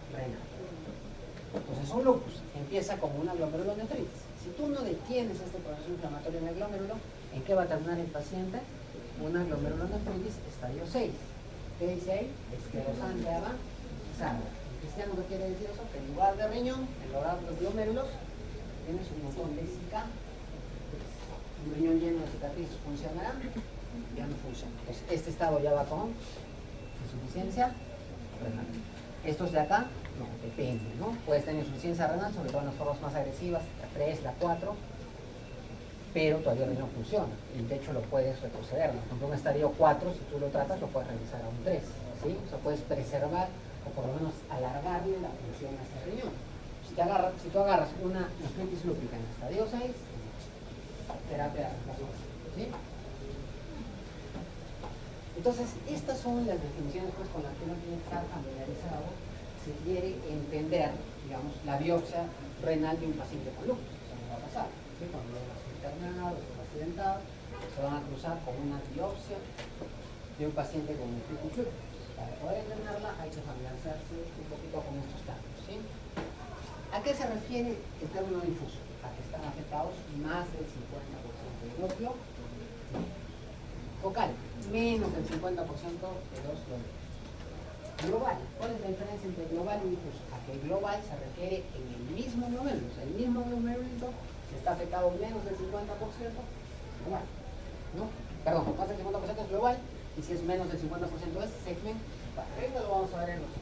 [SPEAKER 1] renal. Entonces, un lupus empieza como una glomerulonefritis. Si tú no detienes este proceso inflamatorio en el glomérulo, ¿en qué va a terminar el paciente? Una glomerulonefritis estadio 6. ¿Qué dice ahí? Esclerosante avanzada. ¿En cristiano qué quiere decir eso? Que en lugar de riñón, en lugar de los glomérulos, tienes un montón de cicatrices. Un riñón lleno de cicatrices funcionará, ya no funciona. Entonces, este estado ya va con insuficiencia renal. Estos de acá, no, depende, ¿no? Puedes tener insuficiencia renal, sobre todo en las formas más agresivas, la 3, la 4, pero todavía el riñón funciona, y de hecho lo puedes retroceder, ¿no? Por ejemplo, un estadio 4, si tú lo tratas, lo puedes regresar a un 3, ¿sí? O sea, puedes preservar, o por lo menos alargarle la función a ese riñón. Si tú agarras una nefritis lúpica en el estadio 6, terapia ¿sí? Entonces, estas son las definiciones pues, con las que uno tiene que estar familiarizado si quiere entender, digamos, la biopsia renal de un paciente con lupus. Eso no va a pasar. ¿Sí? Cuando lo vas internado, lo vas accidentado, se van a cruzar con una biopsia de un paciente con nefritis lúpicus. Para poder entenderla hay que familiarizarse un poquito con estos términos. ¿Sí? ¿A qué se refiere el término difuso? A que están afectados más del 50% del núcleo focal, menos del 50% de los glomérulos. Global, ¿cuál es la diferencia entre global y difuso? A que el global se refiere en el mismo glomérulo, o sea, el mismo glomérulo que está afectado menos del 50%, global, ¿no? Perdón, más del 50% es global, y si es menos del 50% es segmental. Esto lo vamos a ver en las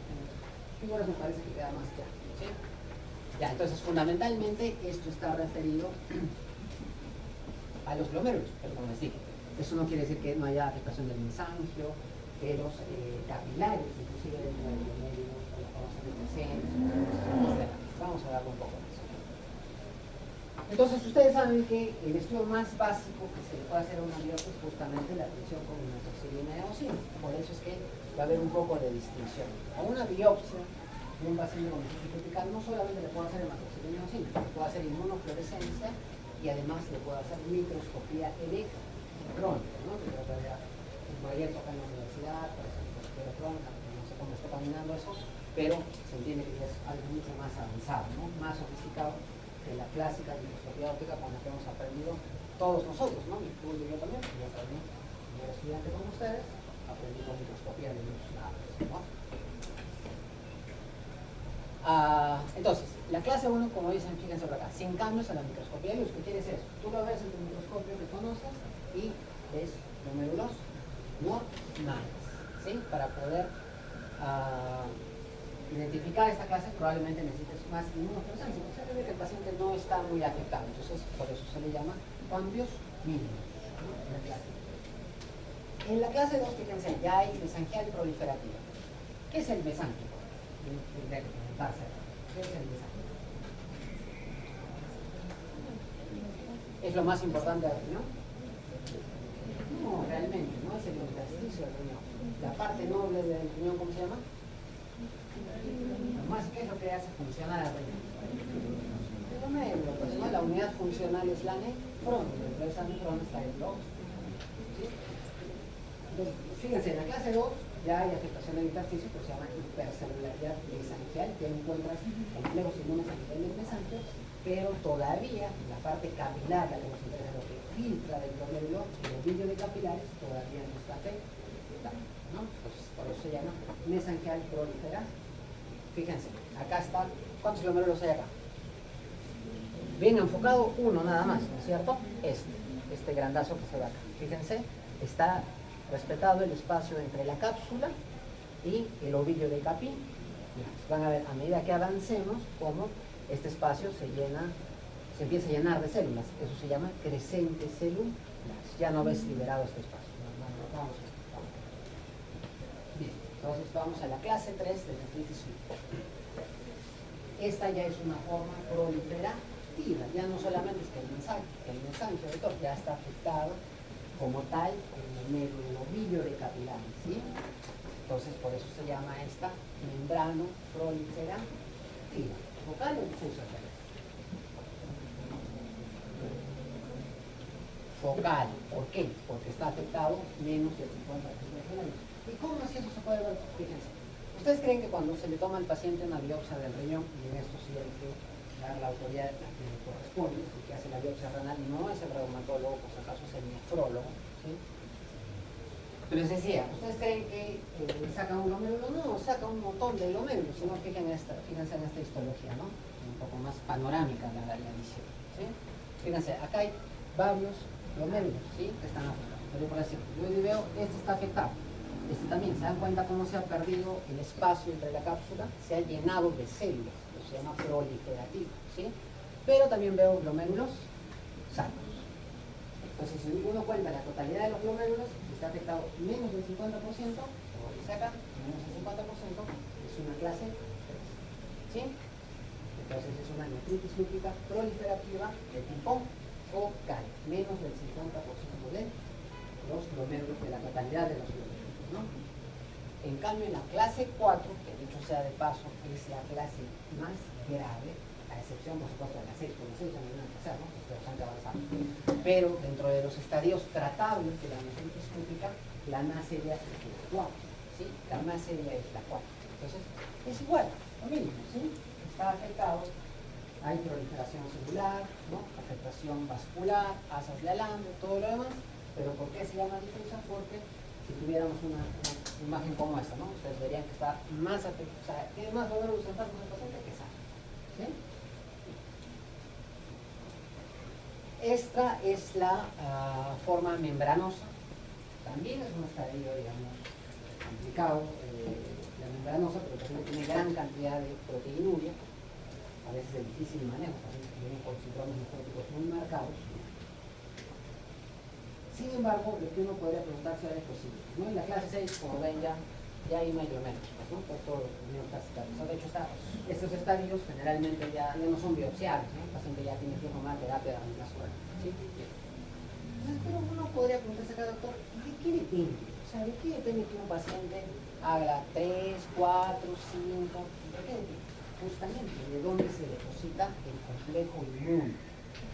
[SPEAKER 1] figuras, me parece que queda más claro, ¿sí? Ya, entonces fundamentalmente esto está referido a los glomérulos, pero como les dije, eso no quiere decir que no haya afectación del mesangio, de los capilares, inclusive del glomérulo, de la famosa etc. Vamos a darle un poco de eso. Entonces ustedes saben que el estudio más básico que se le puede hacer a una biopsia es justamente la atención con metoxilina y eosina. Por eso es que va a haber un poco de distinción. A una biopsia de un paciente con nefritis lúpica no solamente le puedo hacer hematoxilina y eosina, le puedo hacer inmunofluorescencia y además le puedo hacer microscopía electrónica, ¿no? Que trataría un proyecto acá en la universidad, por ejemplo, electrónica, no sé cómo está caminando eso, pero se entiende que es algo mucho más avanzado, ¿no? Más sofisticado que la clásica microscopía óptica con la que hemos aprendido todos nosotros, ¿no? Incluyo yo también, yo también, como era estudiante con ustedes, aprendí con microscopía de luz, ¿no? Entonces, la clase 1, como dicen, fíjense por acá, sin cambios a la microscopía de luz. ¿Qué quiere decir eso? Tú lo ves en tu microscopio que conoces y ves glomérulos normales, ¿sí? Para poder identificar esta clase probablemente necesites más inmunofluorescencia. O sea, que el paciente no está muy afectado, entonces por eso se le llama cambios mínimos, ¿no? En la clase 2, fíjense, ya hay mesangial proliferativa. ¿Qué es el mesánquico? ¿Qué es el mesánquico? ¿Es lo más importante del riñón? No, realmente, no es el intersticio del riñón. La parte noble del riñón, ¿cómo se llama? Más, ¿qué es lo que hace funcionar al riñón? El glomérulo, pues, ¿no? La unidad funcional es la nefrona, dentro de esa nefrona está el globo. ¿Sí? Entonces, fíjense, en la clase 2 ya hay afectación del intersticio, pero se llama hipercelularidad mesangial, que encuentras complejos inmunes a nivel del mesangio, pero todavía la parte capilar, la que nos interesa, lo que filtra del glomérulo, el ovillo de capilares, todavía no está afectado, ¿no? Pues por eso se llama mesangial proliferar. Fíjense, acá está, ¿cuántos glomérulos hay acá? Bien enfocado, uno nada más, ¿no es cierto? Este grandazo que se ve acá. Fíjense, está respetado el espacio entre la cápsula y el ovillo de Capin. Van a ver a medida que avancemos cómo este espacio se empieza a llenar de células. Eso se llama crecente celular. Ya no ves liberado este espacio. Vamos. Bien, entonces vamos a la clase 3 de nefritis súbita. Esta ya es una forma proliferativa. Ya no solamente es que el mesangio de Torres ya está afectado como tal en el ovillo de capilares, ¿sí? Entonces por eso se llama esta membrano proliferativa. ¿Focal o difusa? Focal. ¿Por qué? Porque está afectado menos del 50%. ¿Y cómo así eso se puede ver? Fíjense. ¿Ustedes creen que cuando se le toma al paciente una biopsia del riñón, y en esto sí hay que dar la autoridad a quien le corresponde, el que hace la biopsia renal no es el reumatólogo, por si acaso es el nefrólogo, ¿sí? Pero les decía, ¿ustedes creen que saca un glomérulo? No, saca un montón de glomérulos, si no fíjense en esta histología, ¿no? Un poco más panorámica la visión, ¿sí? Fíjense, acá hay varios glomérulos, ¿sí? Que están afectados. Pero por decir, yo veo, este está afectado. Este también, ¿se dan cuenta cómo se ha perdido el espacio entre la cápsula? Se ha llenado de células, eso se llama proliferativo, ¿sí? Pero también veo glomérulos sanos. Entonces, si uno cuenta la totalidad de los glomérulos, si está afectado menos del 50%, o le sacan menos del 50%, es una clase 3, ¿sí? Entonces es una nefritis lúpica proliferativa de tipo focal, menos del 50% de los glomérulos, de la totalidad de los glomérulos, ¿no? En cambio, en la clase 4, que dicho sea de paso, es la clase más grave, a excepción, por supuesto, de la 6, con la 6 ya no hay nada que hacer, ¿no? Es bastante avanzado. Pero dentro de los estadios tratables de la nefritis lúpica, la más seria es la 4, ¿sí? La más seria es la 4. Entonces, es igual, lo mismo, ¿sí? Está afectado, hay proliferación celular, ¿no? Afectación vascular, asas de alambre, todo lo demás. Pero ¿por qué se llama difusa? Porque si tuviéramos una imagen como esta, ¿no? Ustedes verían que está más afectado, o sea, tiene más glomérulos enfermos en el paciente que sano, ¿sí? Esta es la forma membranosa. También es un estadio, digamos, complicado, la membranosa, pero también tiene gran cantidad de proteinuria, a veces de difícil manejo, también vienen con síntomas nefróticos muy marcados. Sin embargo, lo que uno podría preguntarse ahora es posible, ¿no? En la clase 6, como ven, ya hay una glomérulos, ¿no? Por todo el clasificado. De hecho, estos estadios generalmente ya no son biopsiables, ¿no? El paciente ya tiene que tomar terapia de la suerte, ¿sí? Entonces, pero uno podría preguntarse acá, doctor, ¿de qué depende? O sea, ¿de qué depende que un paciente haga 3, 4, 5? ¿De qué depende? Justamente de dónde se deposita el complejo inmune.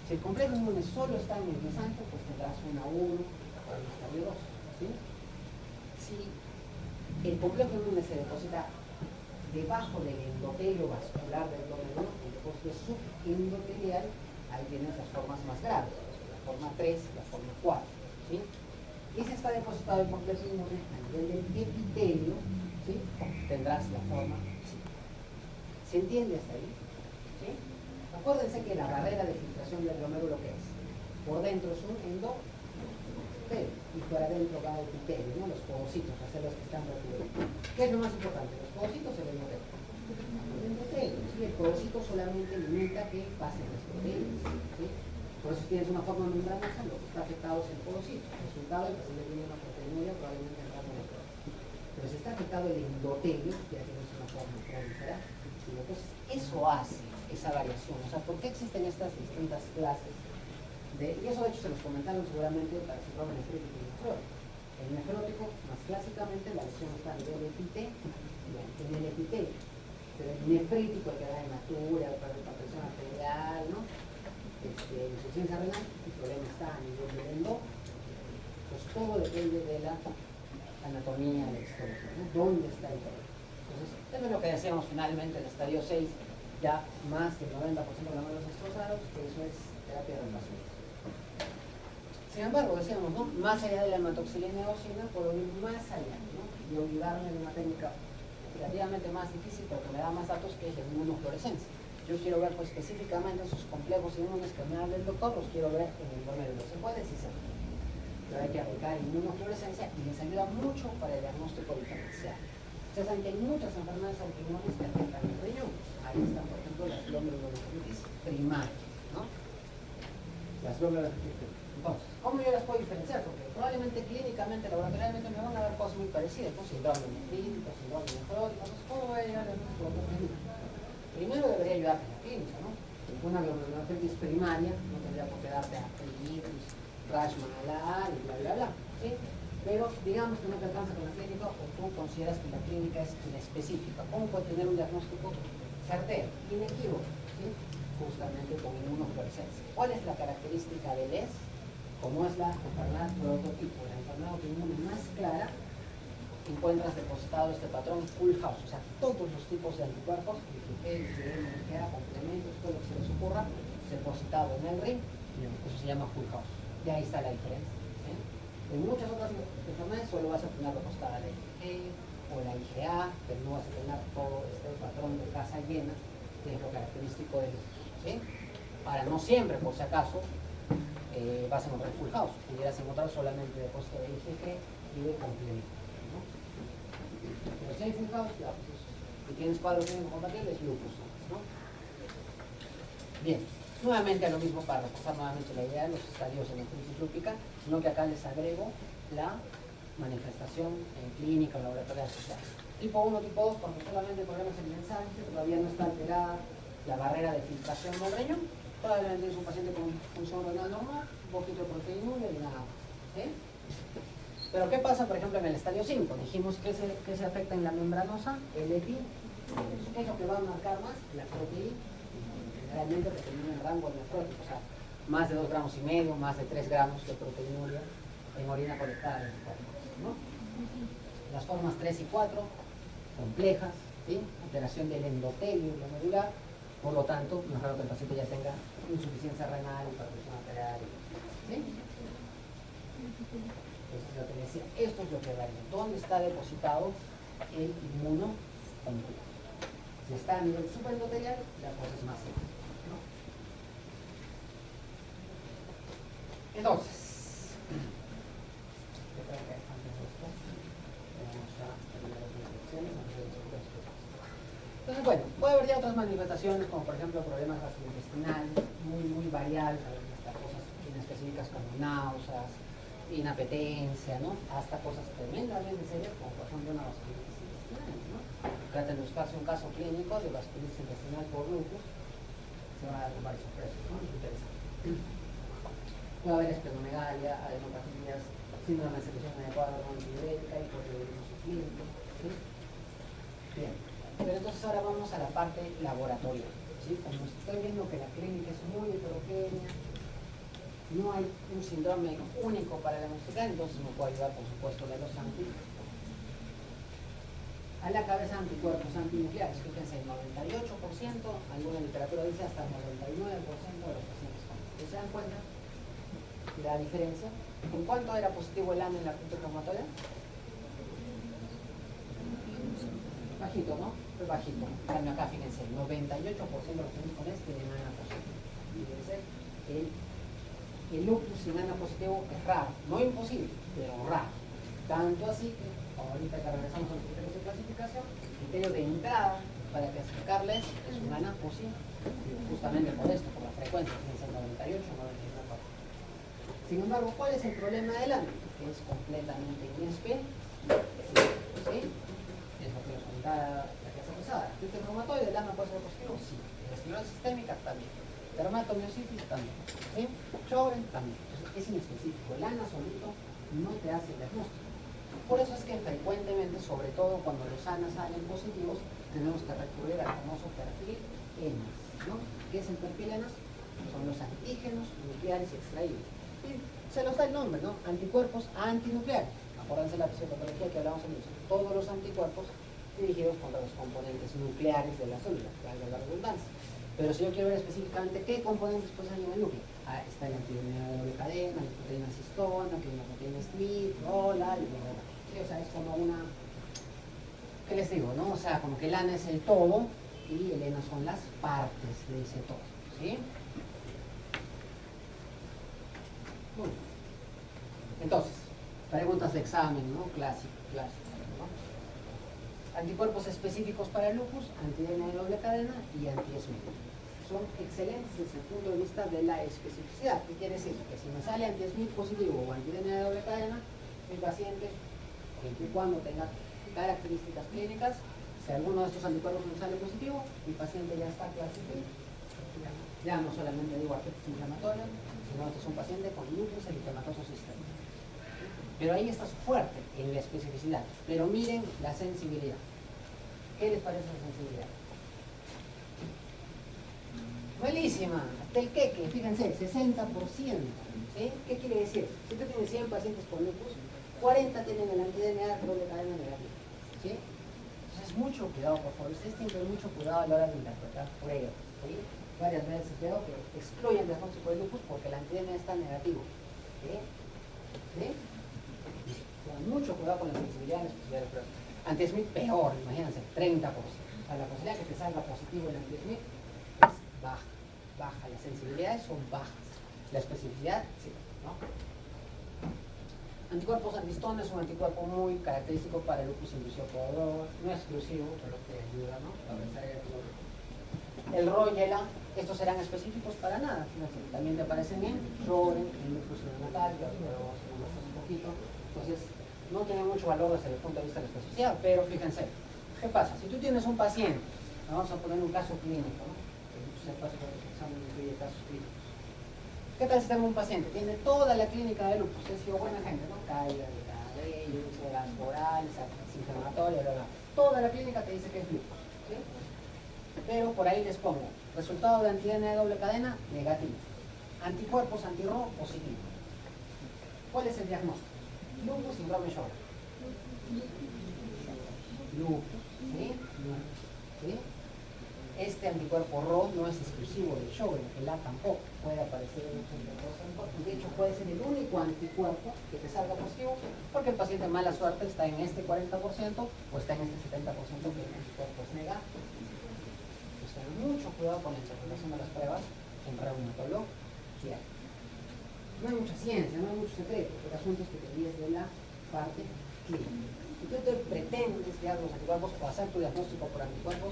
[SPEAKER 1] Si el complejo inmune solo está en el mesangio, pues tendrás una 1 o un estadio 2, ¿sí? Si el complejo inmune se deposita debajo del endotelio vascular del glomérulo, el depósito subendotelial, ahí tienes las formas más graves, la forma 3, la forma 4, ¿sí? Y si está depositado el complejo inmune a nivel del epitelio, ¿sí? Tendrás la forma 5. ¿Se entiende hasta ahí? ¿Sí? Acuérdense que la barrera de filtración del glomérulo, ¿qué es? Por dentro es un endotelio y por adentro va el epitelio, ¿no? Los pogocitos, las células que están recubriendo. ¿Qué es lo más importante? ¿Los pogocitos o el endotelio? El endotelio, ¿sí? El pogocito solamente limita que pasen las proteínas, ¿sí? Por eso tienes una forma membranosa, lo que está afectado es el pogocito. El resultado, el paciente tiene una proteinuria, probablemente en caso de pero si está afectado el endotelio, ya tienes una forma proliferativa. Entonces, eso hace esa variación. O sea, ¿por qué existen estas distintas clases? Y eso, de hecho, se los comentaron seguramente para el síndrome nefrítico y nefrótico. El nefrótico, más clásicamente, la lesión está a nivel en el epitelio. Pero el nefrítico, que da hematuria, hipertensión arterial, ¿no? Insuficiencia renal, el problema está a nivel del endo. Pues todo depende de la anatomía, la historia, ¿no? ¿Dónde está el problema? Entonces, eso es lo que decíamos finalmente en el estadio 6, ya más del 90% de los médicos destrozados, que eso es terapia de relación. Sin embargo, decíamos, ¿no? Más allá de la hematoxilina y eosina, puedo ir más allá, ¿no? Y olvidarme de una técnica relativamente más difícil, pero que me da más datos, que es la inmunofluorescencia. Yo quiero ver pues, específicamente esos complejos inmunes que me habla el doctor, los quiero ver en el glomérulo. ¿Se puede? Sí, se puede. Pero hay que aplicar inmunofluorescencia y les ayuda mucho para el diagnóstico diferencial. Ustedes saben que hay muchas enfermedades autoinmunes que afectan el riñón. Ahí están, por ejemplo, las glomerulonefritis primarias, ¿no? Las glomerulonefritis primarias. Entonces, ¿cómo yo las puedo diferenciar? Porque probablemente clínicamente, laboratorialmente me van a dar cosas muy parecidas, ¿no? Síndrome nefrítico, síndrome nefrótico, entonces, ¿cómo voy a llegar a diagnóstico clínico? Primero debería ayudarte en la clínica, ¿no? Una glomerulonefritis primaria no tendría por qué darte arteritis, rash malar y bla, bla, bla, ¿sí? Pero digamos que no te alcanza con la clínica o tú consideras que la clínica es inespecífica. ¿Cómo puede tener un diagnóstico certero, inequívoco, ¿sí? Justamente con inmunofluorescencia. ¿Cuál es la característica del ES? Como es la enfermedad prototipo, la enfermedad autoinmune más clara, encuentras depositado este patrón full house, o sea, todos los tipos de anticuerpos, IgG, IgA, complementos, todo lo que se les ocurra, depositado en el ring, eso se llama full house. Y ahí está la diferencia. ¿Sí? En muchas otras enfermedades solo vas a tener depositada la IgG o la IgA, pero no vas a tener todo este patrón de casa llena, que es lo característico del ¿sí? Ahora, no siempre, por si acaso, vas a encontrar full house, pudieras encontrar solamente depósito de IgG y de complemento, ¿no? Pero si hay full house, ya, pues, si tienes cuadros bien compatibles, lupus, ¿no? Bien, nuevamente a lo mismo para repasar nuevamente la idea de los estadios de nefritis lúpica, sino que acá les agrego la manifestación en clínica o laboratorio asociada. Tipo 1, tipo 2, porque solamente problemas en mensaje, todavía no está alterada la barrera de filtración del riñón. Probablemente es un paciente con función renal normal, un poquito de proteína y nada más. ¿Sí? Pero ¿qué pasa, por ejemplo, en el estadio 5? Dijimos que se afecta en la membranosa, el EPI. ¿Qué es lo que va a marcar más? La proteína. Generalmente proteína en rango nefrótico, o sea, más de 2,5 gramos, más de 3 gramos de proteína en orina colectada en el cuerpo, ¿no? Las formas 3 y 4, complejas, ¿sí? Alteración del endotelio glomerular. Por lo tanto, no es raro que el paciente ya tenga insuficiencia renal, hipertensión arterial, ¿sí? Entonces, lo que decía, esto es lo que varía. ¿Dónde está depositado el inmunocomplejo? Si está a nivel supraendotelial, la cosa es más simple, ¿no? Entonces, yo creo que antes de esto, vamos a terminar las instrucciones antes de los otros. Entonces, bueno, puede haber ya otras manifestaciones, como por ejemplo problemas gastrointestinales, muy variables, hasta cosas inespecíficas como náuseas, inapetencia, ¿no? Hasta cosas tremendamente serias, como por ejemplo una vasculitis intestinal, ¿no? Trata de buscarse un caso clínico de vasculitis intestinal por lupus, se van a dar varios sorpresas, ¿no? Es interesante. Puede haber esplenomegalia, adenopatías, síndrome de secreción inadecuada antidiurética y hipotiroidismo clínico, ¿sí? Bien. Pero entonces ahora vamos a la parte laboratorial, ¿sí? Como estoy viendo que la clínica es muy heterogénea, no hay un síndrome único para diagnosticar, entonces me puede ayudar, por supuesto, de los anticuerpos. A la cabeza anticuerpos antinucleares, fíjense, el 98%, alguna literatura dice hasta el 99% de los pacientes con. ¿Se dan cuenta la diferencia? ¿En cuánto era positivo el ANA en la punta reumatoidea? Bajito, ¿no? Fue bajito. En cambio acá, fíjense, el 98% de los pacientes con este tienen ANA positivo. Fíjense, el lupus sin ANA positivo es raro, no imposible, pero raro. Tanto así que, ahorita que regresamos a los criterios de clasificación, el criterio de entrada para clasificarles es un ANA positivo, justamente por esto, por la frecuencia, fíjense, el 98, 99%. Sin embargo, ¿cuál es el problema del ANA? Que es completamente inespecífico, ¿sí? Es lo que nos comentaba la clase pasada. ¿El reumatoide del ANA puede ser positivo? Sí. La esclerosis sistémica también. Dermatomiositis también. ¿Sí? Sjögren también. Entonces, es inespecífico. El ANA solito no te hace el diagnóstico. Por eso es que frecuentemente, sobre todo cuando los ANA salen positivos, tenemos que recurrir al famoso perfil ENAS, ¿no? ¿Qué es el perfil ENAS? Son los antígenos nucleares extraídos. Y se los da el nombre, ¿no? Anticuerpos antinucleares. acuérdense de la fisiopatología que hablamos en eso, todos los anticuerpos dirigidos contra los componentes nucleares de la célula, valga la redundancia. Pero si yo quiero ver específicamente qué componentes pues hay en el núcleo, está el antidenina de doble cadena, la proteína cistona, que es la proteína Smith, ROLA, sí, o sea, es como una, ¿qué les digo, no? O sea, como que el ANA es el todo y el ENA son las partes de ese todo, ¿sí? Bueno. Entonces, preguntas de examen, ¿no? Clásico, ¿no? Anticuerpos específicos para el lupus, antidenina de doble cadena y anti-Smith. Son excelentes desde el punto de vista de la especificidad. ¿Qué quiere decir? Que si me sale anti-Smith positivo o antidenina de doble cadena, mi paciente, siempre y cuando tenga características clínicas, si alguno de estos anticuerpos me sale positivo, mi paciente ya está clasificado. Ya no solamente digo artritis inflamatoria, sino que es un paciente con lupus eritematoso sistémico. Pero ahí está fuerte en la especificidad. Pero miren la sensibilidad. ¿Qué les parece la sensibilidad? Buenísima, hasta el queque, fíjense, 60%. ¿Sí? ¿Qué quiere decir? Si tú tienes 100 pacientes con lupus, 40 tienen el anti-DNA doble cadena negativa. ¿Sí? Entonces, mucho cuidado, por favor. Ustedes tienen que tener mucho cuidado a la hora de interpretar pruebas. ¿Sí? Varias veces veo que excluyen el diagnóstico de lupus porque el anti-DNA está negativo. ¿Sí? ¿Sí? Con mucho cuidado con la sensibilidad en la especificidad de pruebas. Anti-Smith peor, imagínense, 30%. O sea, la posibilidad de que te salga positivo el anti-Smith es baja. Las sensibilidades son bajas. La especificidad, sí, ¿no? Anticuerpos antihistona es un anticuerpo muy característico para el lupus inducido por drogas, no exclusivo, pero que ayuda, ¿no? El RO y el A, estos serán específicos para nada, también te aparecen en Sjögren, en lupus neonatal, que lo vamos a hacer un poquito. Entonces, no tiene mucho valor desde el punto de vista de la especificidad, pero fíjense, ¿qué pasa? Si tú tienes un paciente, vamos a poner un caso clínico, ¿no? El caso de examen incluye casos clínicos. ¿Qué tal si tengo un paciente? Tiene toda la clínica de lupus, es sido buena gente, ¿no? Caída de cabello, uso de gas oral, inflamatoria, bla, bla. Toda la clínica te dice que es lupus, ¿sí? Pero por ahí les pongo, resultado de antidenina de doble cadena, negativo. Anticuerpos anti-RO, positivo. ¿Cuál es el diagnóstico? Lupus, síndrome Sjögren. Lupus, ¿sí? ¿Sí? Este anticuerpo RO no es exclusivo de Sjögren, el A tampoco. Puede aparecer en muchos anticuerpos. De hecho, puede ser el único anticuerpo que te salga positivo, porque el paciente, mala suerte, está en este 40% o está en este 70% que el anticuerpo es negativo. Entonces, ten mucho cuidado con la interpretación de las pruebas en reumatología. No hay mucha ciencia, no hay mucho secreto, el asunto es que te guíes de la parte clínica. Si tú te pretendes crear los anticuerpos o hacer tu diagnóstico por anticuerpos,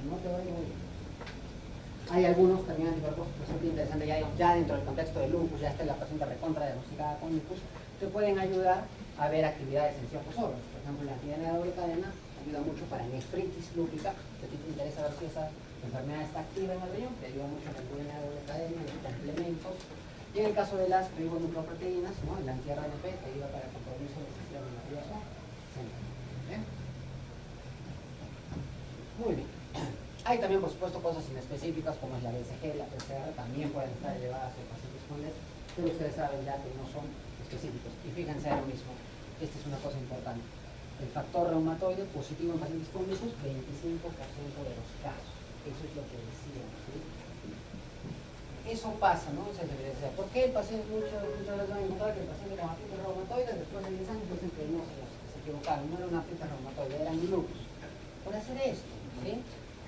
[SPEAKER 1] no te va a ir muy bien. Hay algunos también anticuerpos que son interesantes ya dentro del contexto del lupus, ya está la paciente recontra diagnosticada con lupus, te pueden ayudar a ver actividades en ciertos órganos. Por ejemplo, la antidenina de doble cadena ayuda mucho para nefritis lúpica, que a ti te interesa ver si esa enfermedad está activa en el riñón, te ayuda mucho la antidenina de doble cadena, los complementos. Y en el caso de las ribonucleoproteínas, ¿no? El anti-RNP te ayuda para el compromiso del sistema nervioso central. ¿Bien? Muy bien. Hay también, por supuesto, cosas inespecíficas como es la BCG, la PCR, también pueden estar elevadas en pacientes con LES, pero ustedes saben ya que no son específicos. Y fíjense lo mismo, esta es una cosa importante. El factor reumatoide positivo en pacientes con lupus, 25% de los casos. Eso es lo que decíamos, ¿sí? Eso pasa, ¿no? ¿Por qué el paciente, muchas veces van a encontrar que el paciente con artritis reumatoide después de 10 años dicen que no se equivocaron, no era una artritis reumatoide, eran lupus? Por hacer esto, ¿sí?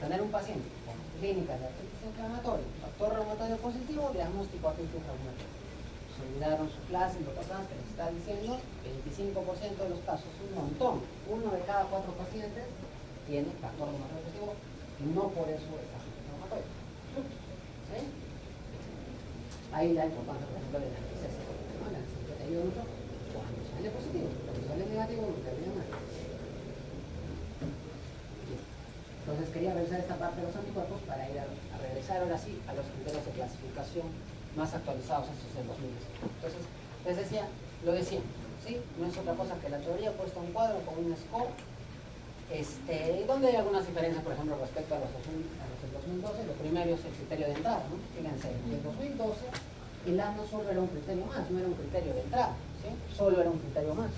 [SPEAKER 1] Tener un paciente con clínicas de artritis inflamatoria, factor reumatoide positivo, diagnóstico artritis reumatoide. Se olvidaron su clase, lo que les está diciendo, 25% de los casos, un montón. 1 de cada 4 pacientes tiene factor reumatoide positivo y no por eso es artritis reumatoide. ¿Sí? Ahí la importancia, por ejemplo, de la anestesia, ¿no? La anestesia te ayuda mucho cuando sale positivo, cuando sale negativo, no te ayuda nada. Entonces quería revisar esta parte de los anticuerpos para ir a regresar ahora sí a los criterios de clasificación más actualizados, estos del 2010. Entonces, les decía, lo de siempre, ¿sí? No es otra cosa que la teoría puesta en un cuadro con un score, donde hay algunas diferencias, por ejemplo, respecto a los del 2012. Lo primero es el criterio de entrada, ¿no? Fíjense, en el 2012 el A no solo era un criterio más, no era un criterio de entrada, ¿sí? Solo era un criterio más.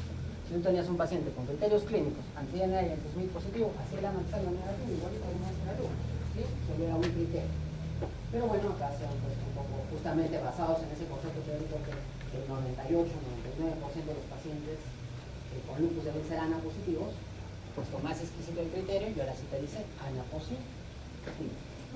[SPEAKER 1] Si tú tenías un paciente con criterios clínicos, anti-DNA y anti-SMIC positivo, así el ANA te salga negativo, igualito como es la luz, ¿sí? Solo era un criterio. Pero bueno, acá se han puesto un poco justamente basados en ese concepto teórico que el 98-99% de los pacientes con lupus deben ser ANA positivos, puesto más exquisito el criterio, y ahora sí te dice ANA positivo.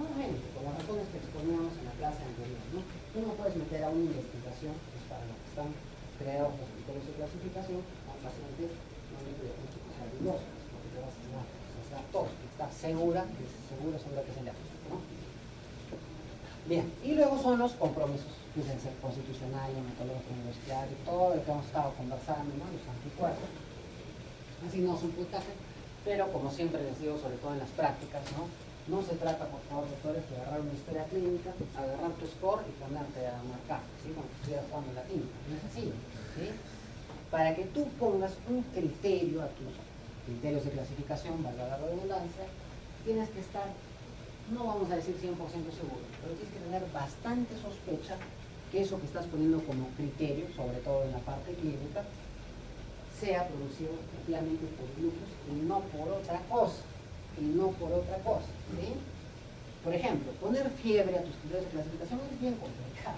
[SPEAKER 1] Nuevamente, por las razones que exponíamos en la clase anterior, ¿no? Tú no puedes meter a una investigación, pues para lo que están creados los criterios de clasificación, a un paciente no le diagnóstico sea dudoso, porque te vas a hacer todo, estás segura que es el diagnóstico, ¿no? Bien, y luego son los compromisos, fíjense, constitucional, hematológico, universitario, todo lo que hemos estado conversando, ¿no? Los anticuerpos. Así no es un puntaje, pero como siempre les digo, sobre todo en las prácticas, ¿no? No se trata, por favor, doctores, de agarrar una historia clínica, agarrar tu score y ponerte a marcar, ¿sí? Como que estuvieras jugando en la química. No es así, ¿sí? Para que tú pongas un criterio a tus criterios de clasificación, valga la redundancia, tienes que estar, no vamos a decir 100% seguro, pero tienes que tener bastante sospecha que eso que estás poniendo como criterio, sobre todo en la parte clínica, sea producido efectivamente por lupus y no por otra cosa. ¿Sí? Por ejemplo, poner fiebre a tus criterios de clasificación es bien complicado,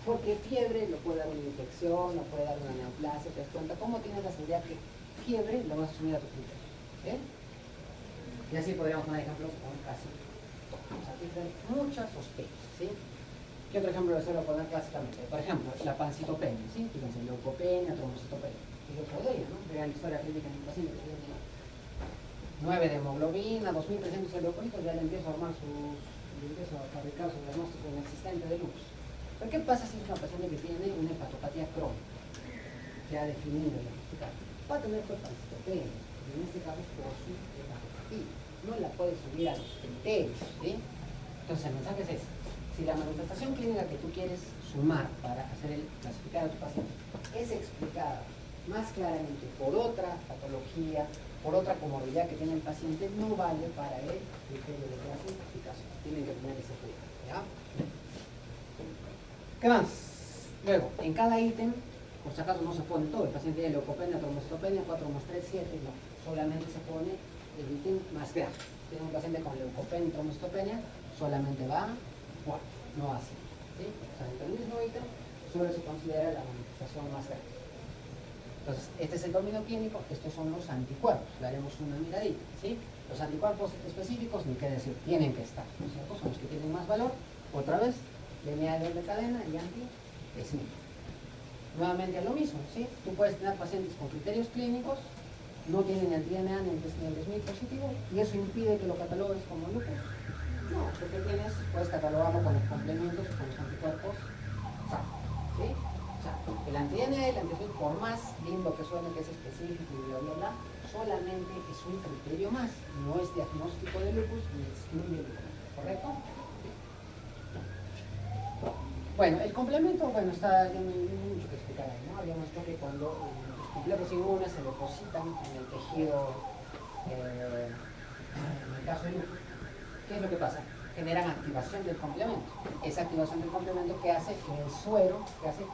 [SPEAKER 1] porque fiebre lo puede dar una infección, lo puede dar una neoplasia, te das cuenta, ¿cómo tienes la seguridad que fiebre lo vas a subir a tu criterio? ¿Sí? Y así podríamos poner ejemplos con casi, o sea, tienen muchas sospechas, ¿sí? ¿Qué otro ejemplo les suelo poner clásicamente? Por ejemplo, la pancitopenia, ¿sí? Fíjense, leucopenia, trombocitopenia. Y yo podría, ¿no? Vean la historia clínica en un paciente que tiene 9 de hemoglobina, 2300 de leucocitos, ya le empiezo a armar le empiezo a fabricar su diagnóstico inexistente de lupus. Pero ¿qué pasa si es una paciente que tiene una hepatopatía crónica? Ya definido, diagnosticado. Va a tener pancitopenia, y en este caso es por su hepatopatía. No la puede subir a los criterios, ¿sí? Entonces el mensaje es ese. Si la manifestación clínica que tú quieres sumar para hacer clasificar a tu paciente es explicada más claramente por otra patología, por otra comorbilidad que tiene el paciente, no vale para el criterio de clasificación. Tienen que tener ese cuidado, ¿ya? ¿Qué más? Luego, en cada ítem, por si acaso no se pone todo, el paciente tiene leucopenia, trombocitopenia, 4 más 3, 7, no, solamente se pone el ítem más grave. Tiene un paciente con leucopenia y trombocitopenia, solamente va 4, no así, ¿sí? O sea, entre el mismo ítem, solo se considera la manifestación más grave. Entonces, este es el dominio clínico, estos son los anticuerpos, le haremos una miradita, ¿sí? Los anticuerpos específicos, ni qué decir, tienen que estar, ¿no es cierto? Son los que tienen más valor, otra vez, DNA de doble cadena y anti-SMIC. Nuevamente lo mismo, ¿sí? Tú puedes tener pacientes con criterios clínicos, no tienen el DNA ni el SMIC positivo, y eso impide que lo catalogues como lupus. No, porque puedes catalogarlo con los complementos y con los anticuerpos, ¿sí? O sea, el anti-DNA y el anti-SMIC, por más lindo que suene que es específico y bla, bla, bla, solamente es un criterio más, no es diagnóstico de lupus ni excluye lupus, ¿correcto? Bueno, el complemento, bueno, está, no hay mucho que explicar ahí, ¿no? Habíamos dicho que cuando los complejos inmunes se depositan en el tejido, en el caso de lupus, ¿qué es lo que pasa? Generan activación del complemento. Esa activación del complemento que hace que el suero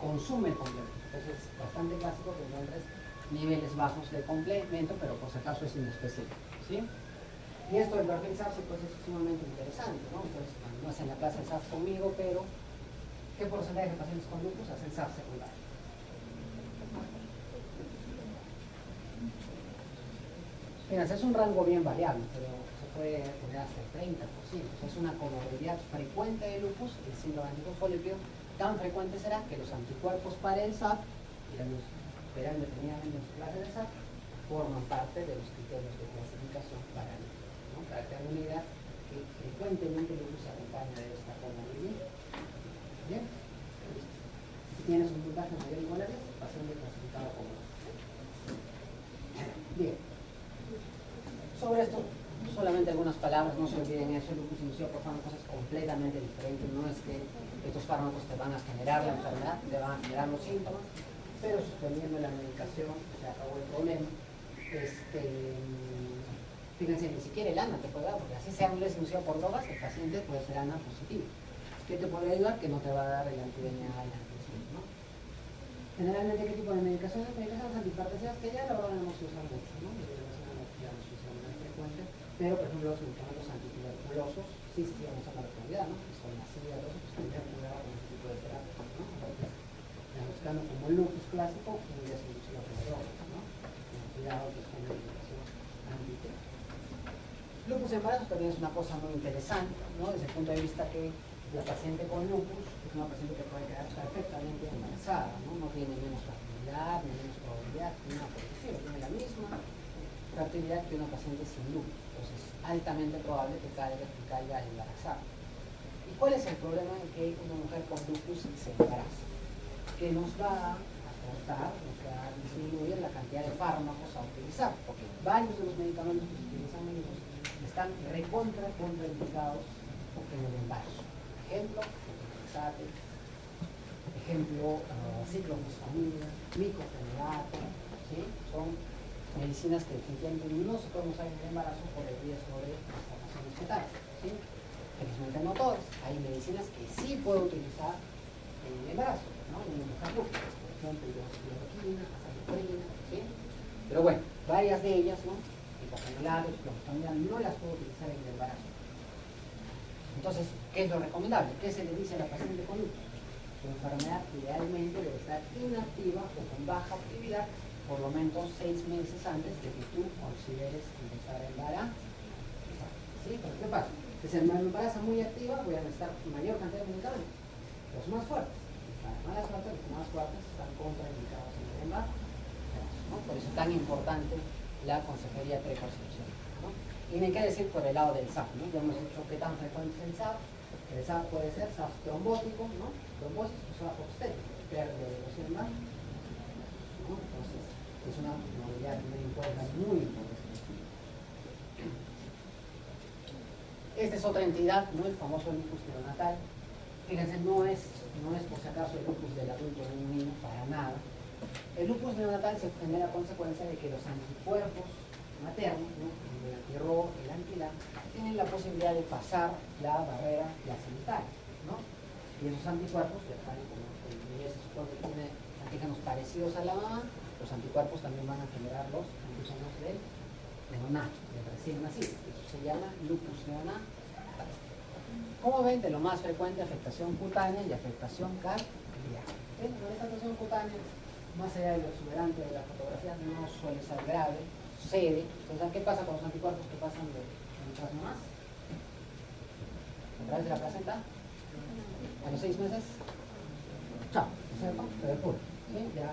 [SPEAKER 1] consume el complemento. Entonces es bastante clásico que encuentres niveles bajos de complemento, pero por si acaso es inespecífico, ¿sí? Y esto del perfil SAPS pues es sumamente interesante, ¿no? Entonces, no hacen la clase de SAPS conmigo, pero ¿qué porcentaje de pacientes con lupus hacen SAPS secundario? Fíjense, es un rango bien variable, pero puede tener hasta el 30%. O sea, es una comorbilidad frecuente de lupus, el síndrome antifosfolípido. Tan frecuente será que los anticuerpos para el SAP, y los verán detenidamente en su clase de SAP, forman parte de los criterios de clasificación para el lupus, ¿no? Para que tengan una idea que frecuentemente el lupus se acompaña de esta comorbilidad. Bien, si tienes un puntaje mayor o igual a 10, paciente clasificado como bien. Sobre esto, solamente algunas palabras, no se olviden eso, el lupus inició por fármacos es completamente diferente, no es que estos fármacos te van a generar la enfermedad, te van a generar los síntomas, pero suspendiendo la medicación se acabó el problema. Fíjense, ni siquiera el ANA te puede dar, porque así sea un iniciado por drogas, el paciente puede ser ANA positivo. ¿Qué te puede ayudar? Que no te va a dar el anti-DNA y el anti-SMIC, ¿no? Generalmente, ¿qué tipo de medicaciones? Medicaciones hipertensión arterial ahora no hemos usado mucho, ¿no? Ya no se usa muy frecuente, pero por ejemplo los medicamentos antituberculosos sí vamos a la actualidad, ¿no? Que son las cigarros, pues tener cuidado con ese tipo de terapia, ¿no? Buscando como el lupus clásico, un día se usa los drogas, ¿no? Cuidado que es con la medicación antituberculosa. Lupus embarazo también es una cosa muy interesante, ¿no? Desde el punto de vista que la paciente con lupus es una paciente que puede quedar perfectamente embarazada, ¿no? No tiene menos fertilidad, ni menos probabilidad, ni una protección, tiene la misma fertilidad que una paciente sin lupus. Entonces es altamente probable que caiga embarazada. ¿Y cuál es el problema en que una mujer con lupus se embaraza? Que nos va a cortar, nos va a disminuir la cantidad de fármacos a utilizar, porque varios de los medicamentos que se utilizan en ellos están contraindicados en el embarazo. Ejemplo, metotrexate, ejemplo, ciclofosfamida, micofenidato, ¿sí? Son medicinas que definitivamente no se pueden usar en el embarazo por el riesgo de malformaciones fetales, ¿sí? Felizmente no todas. Hay medicinas que sí puedo utilizar en el embarazo, ¿no? En el mujer lúpus, por ejemplo, hidroxicloroquina, azathioprina, ¿sí? Pero bueno, varias de ellas, ¿no? Micofenidatos, ciclofosfamida, no las puedo utilizar en el embarazo. Entonces, ¿qué es lo recomendable? ¿Qué se le dice a la paciente con lupus? Su enfermedad idealmente debe estar inactiva o con baja actividad por lo menos 6 meses antes de que tú consideres empezar a embarazar. ¿Sí? ¿Pero qué pasa? Que si me embaraza muy activa, voy a necesitar mayor cantidad de medicamentos. Los más fuertes. Las malas fuertes, los más fuertes están contraindicados en el embarazo, ¿no? Por eso es tan importante la consejería preconcepción, ¿no? Y ni qué decir por el lado del SAP, ¿no? Ya hemos dicho qué tan frecuente es el SAP. El SAP puede ser SAP trombótico, ¿no? Trombosis o SAP obstétrico, pérdida de velocidad más, ¿no? Entonces, es una movilidad muy importante, muy importante. Esta es otra entidad, ¿no? El famoso lupus neonatal. Fíjense, no es por si acaso el lupus del adulto de un niño, para nada. El lupus neonatal se genera a consecuencia de que los anticuerpos maternos, ¿no? El anti-RO, el anti-LA, tienen la posibilidad de pasar la barrera placentaria, ¿no? Y esos anticuerpos, ya saben, como el niño se supone que tiene antígenos parecidos a la mamá, los anticuerpos también van a generar los antígenos del neonato, del recién nacido. Eso se llama lupus neonatal. Como ven, de lo más frecuente, afectación cutánea y afectación cardíaca. La afectación cutánea, más allá de lo exuberante de la fotografía, no suele ser grave, sucede. Entonces, ¿qué pasa con los anticuerpos que pasan de nuestras mamás? A través de la placenta, a los 6 meses, chao, ¿no es cierto? Se depura, ¿sí? Ya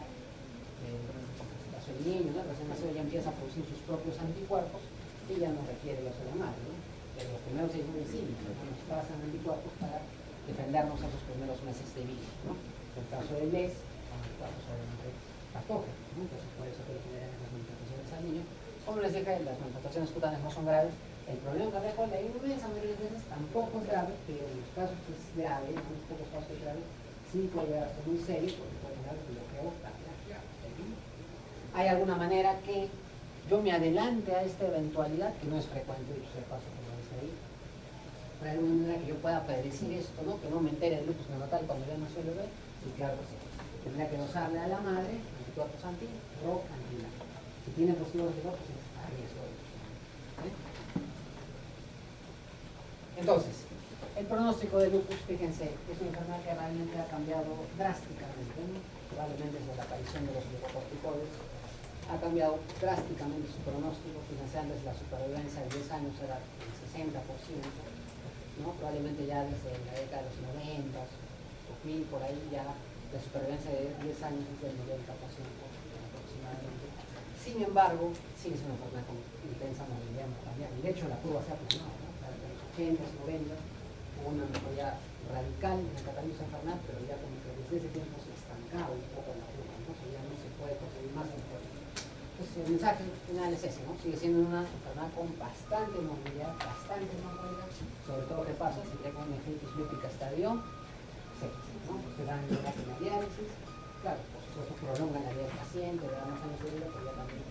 [SPEAKER 1] el niño, ¿no? Recién nacido, ya empieza a producir sus propios anticuerpos y ya no requiere los de la madre, ¿no? Pero los primeros 6 meses sí, nos pasan anticuerpos para defendernos a esos primeros meses de vida, ¿no? En el caso del mes, son anticuerpos obviamente patógenos, ¿no? Entonces por eso que le generan esas manifestaciones al niño. Como les dije, las manifestaciones cutáneas no son graves. El problema cardíaco, la inmensa mayoría de veces tampoco es grave, pero en los casos que es grave, en unos pocos casos que es grave, sí puede llegar a ser muy serio porque puede generar bloqueo cardíaco. ¿Hay alguna manera que yo me adelante a esta eventualidad, que no es frecuente, dicho sea paso, como dice ahí? ¿Hay alguna manera que yo pueda predecir esto, ¿no? Que no me entere del lupus neonatal cuando ya nació el bebé? Sí, claro que sí. Tendría que dosarle a la madre anticuerpos anti-RO, anti-LA. Si tiene positivos de pues está a riesgo de eso. Entonces, el pronóstico de lupus, fíjense, es una enfermedad que realmente ha cambiado drásticamente, ¿no? Probablemente desde la aparición de los glucocorticoides ha cambiado drásticamente su pronóstico. Fíjense, antes la supervivencia de 10 años era del 60%, ¿no? Probablemente ya desde la década de los 90, 2000, por ahí ya la supervivencia de 10 años es del 90% aproximadamente. Sin embargo, sigue siendo una enfermedad con intensa movilidad mortalidad. Y de hecho la curva se ha aplanado, ¿no? En los 80s, 90 hubo una mejoría radical en el tratamiento de esa enfermedad, pero ya como que desde ese tiempo se estancaba un poco la curva, ¿no? O sea, ya no se puede conseguir más información. Entonces el mensaje final es ese, ¿no? Sigue siendo una enfermedad con bastante movilidad, bastante mortalidad, sobre todo que pasa si tengo una nefritis lúpica estadio 6, ¿no? Se dan en la diálisis, claro, por supuesto prolongan la vida del paciente, le dan más años de vida, pero ya también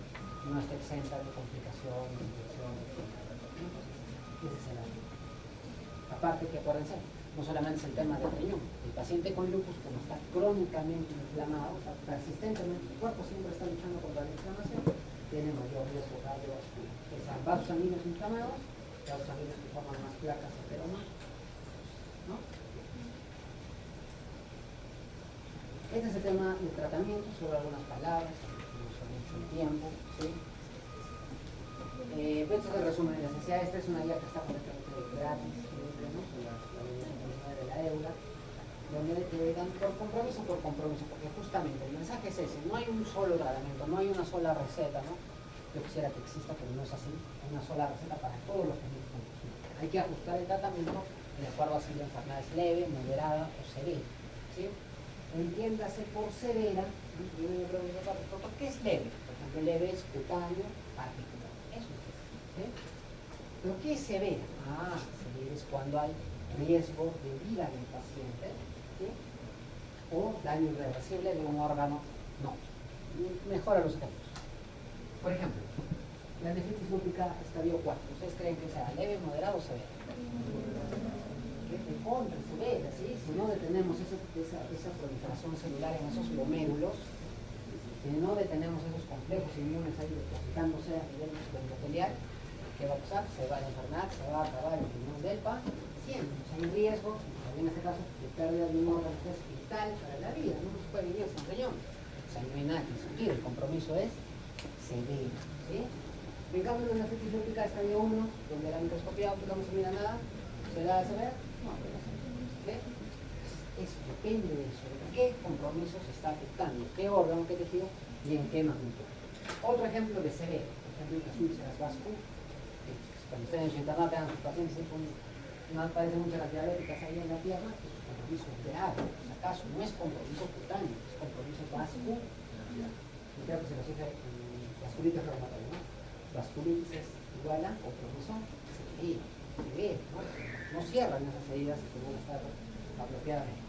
[SPEAKER 1] no está exenta de complicaciones, infecciones, etc. Ese es el asunto. Aparte que acuérdense, no solamente es el tema del riñón, el paciente con lupus como está crónicamente inflamado, o sea, persistentemente, su cuerpo siempre está luchando contra el vasos sanguíneos inflamados, vasos sanguíneos que forman más placas ateroma, ¿no? Este es el tema de tratamiento, sobre algunas palabras, no son mucho el tiempo, ¿sí? Este es el resumen de necesidad. Esta es una guía que está completamente gratis, siempre, ¿no? Sobre la ley 89 de la EULA, donde te dan por compromiso, porque justamente el mensaje es ese: no hay un solo tratamiento, no hay una sola receta, ¿no? Yo quisiera que exista, pero no es así, una sola receta para todos los pacientes. Hay que ajustar el tratamiento de acuerdo a si la enfermedad es leve, moderada o severa, ¿sí? Entiéndase por severa, ¿no? Yo me pregunto, ¿por qué es leve? Por ejemplo, leve es cutáneo, particular, eso es leve, ¿sí? ¿Pero qué es severa? Severa es cuando hay riesgo de vida del paciente, ¿sí? O daño irreversible de un órgano, no. Mejora los ejemplos. Por ejemplo, la nefritis lúpica estadio 4. ¿Ustedes creen que sea leve, moderado o severa? De contra, severa, ¿sí? Si no detenemos esa proliferación celular en esos glomérulos, si no detenemos esos complejos inmunes ahí depositándose a nivel endotelial, ¿qué va a pasar? Se va a la enfermedad, se va a acabar el riñón del paciente. Hay riesgo, en este caso, de pérdida de un órgano que es vital para la vida, no se puede vivir sin riñón. O sea, no hay nada que discutir, el compromiso es severo, ¿sí? En cambio, en la nefritis lúpica estadio 1, donde la microscopía óptica no se mira nada, ¿se da severa? No, ¿sí? Depende de eso, de qué compromiso se está afectando, qué órgano, qué tejido y en qué magnitud. Otro ejemplo de severo, por ejemplo, las úlceras vasculares. Cuando ustedes en su internado tengan sus pacientes no aparecen muchas las diabéticas ahí en la pierna, pues es compromiso grave, si acaso, no es compromiso cutáneo, es compromiso vascular. Yo creo que se nos dice vasculitis reumatoide, ¿no? Vasculitis es igual a compromiso severo, ¿no? No cierran esas heridas que van a estar apropiadamente.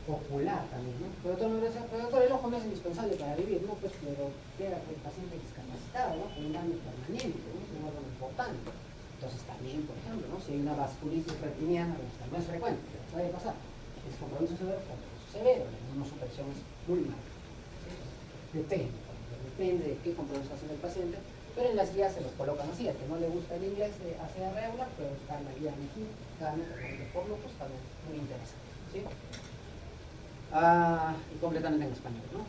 [SPEAKER 1] Ocular también, ¿no? Pero doctor, el ojo no es indispensable para vivir, ¿no? Pues, pero queda el paciente discapacitado, ¿no? Con un daño permanente, ¿no? Es un órgano importante. Entonces también, por ejemplo, ¿no? Si hay una vasculitis retiniana, no es frecuente, pero puede pasar. Es compromiso severo, la inmunosupresión es muy mala. Depende de qué compromiso hace el paciente, pero en las guías se los colocan así. Al que no le gusta el inglés hace regular, pero está en la guía mexicana, por locos, también muy interesante, ¿sí? Y completamente en español, ¿no?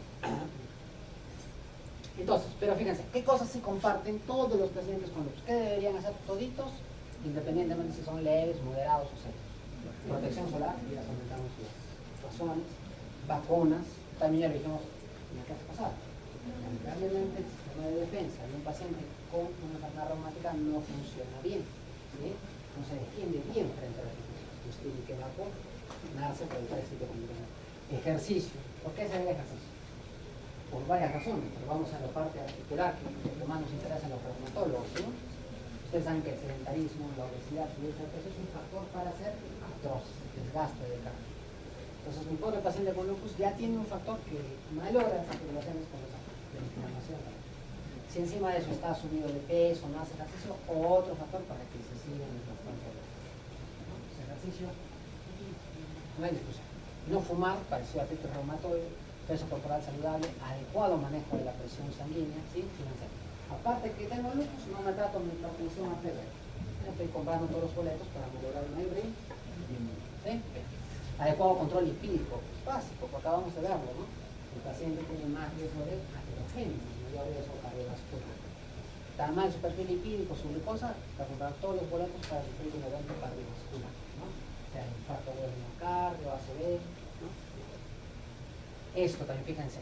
[SPEAKER 1] Entonces, pero fíjense, ¿qué cosas se comparten todos los pacientes con lupus? ¿Qué deberían hacer toditos, independientemente si son leves, moderados o severos? Protección solar, ya comentamos las razones, vacunas, también ya lo dijimos en la clase pasada. Lamentablemente el sistema de defensa de un paciente con una enfermedad reumática no funciona bien, ¿sí? No se defiende bien frente a las infecciones. Entonces tiene que vacunarse por el parásito comunitario. Ejercicio. ¿Por qué se debe ejercicio? Por varias razones, pero vamos a la parte articular, que lo que más nos interesa a los reumatólogos, ¿no? Ustedes saben que el sedentarismo, la obesidad, subir de peso es un factor para hacer artrosis, desgaste de carne. Entonces, mi pobre paciente con lupus ya tiene un factor que malora esas articulaciones con la inflamación. Si encima de eso está subido de peso, no hace ejercicio, otro factor para que se sigan bastante. Ese ejercicio, no hay discusión. No fumar, parecido a artritis reumatoide, peso corporal saludable, adecuado manejo de la presión sanguínea, ¿sí? Financiero. Aparte que tengo lupus, no me trato mi hipertensión arterial. Estoy comprando todos los boletos para mejorar una híbrida. ¿Sí? Adecuado control lipídico, es básico, porque acabamos de verlo, ¿no? El paciente tiene más riesgo de aterogénesis, mayor riesgo cardiovascular. Está mal su perfil lipídico, su glucosa, para comprar todos los boletos para sufrir un evento cardiovascular, ¿no? O sea, infarto de miocardio, ACV, ¿no? Esto también, fíjense,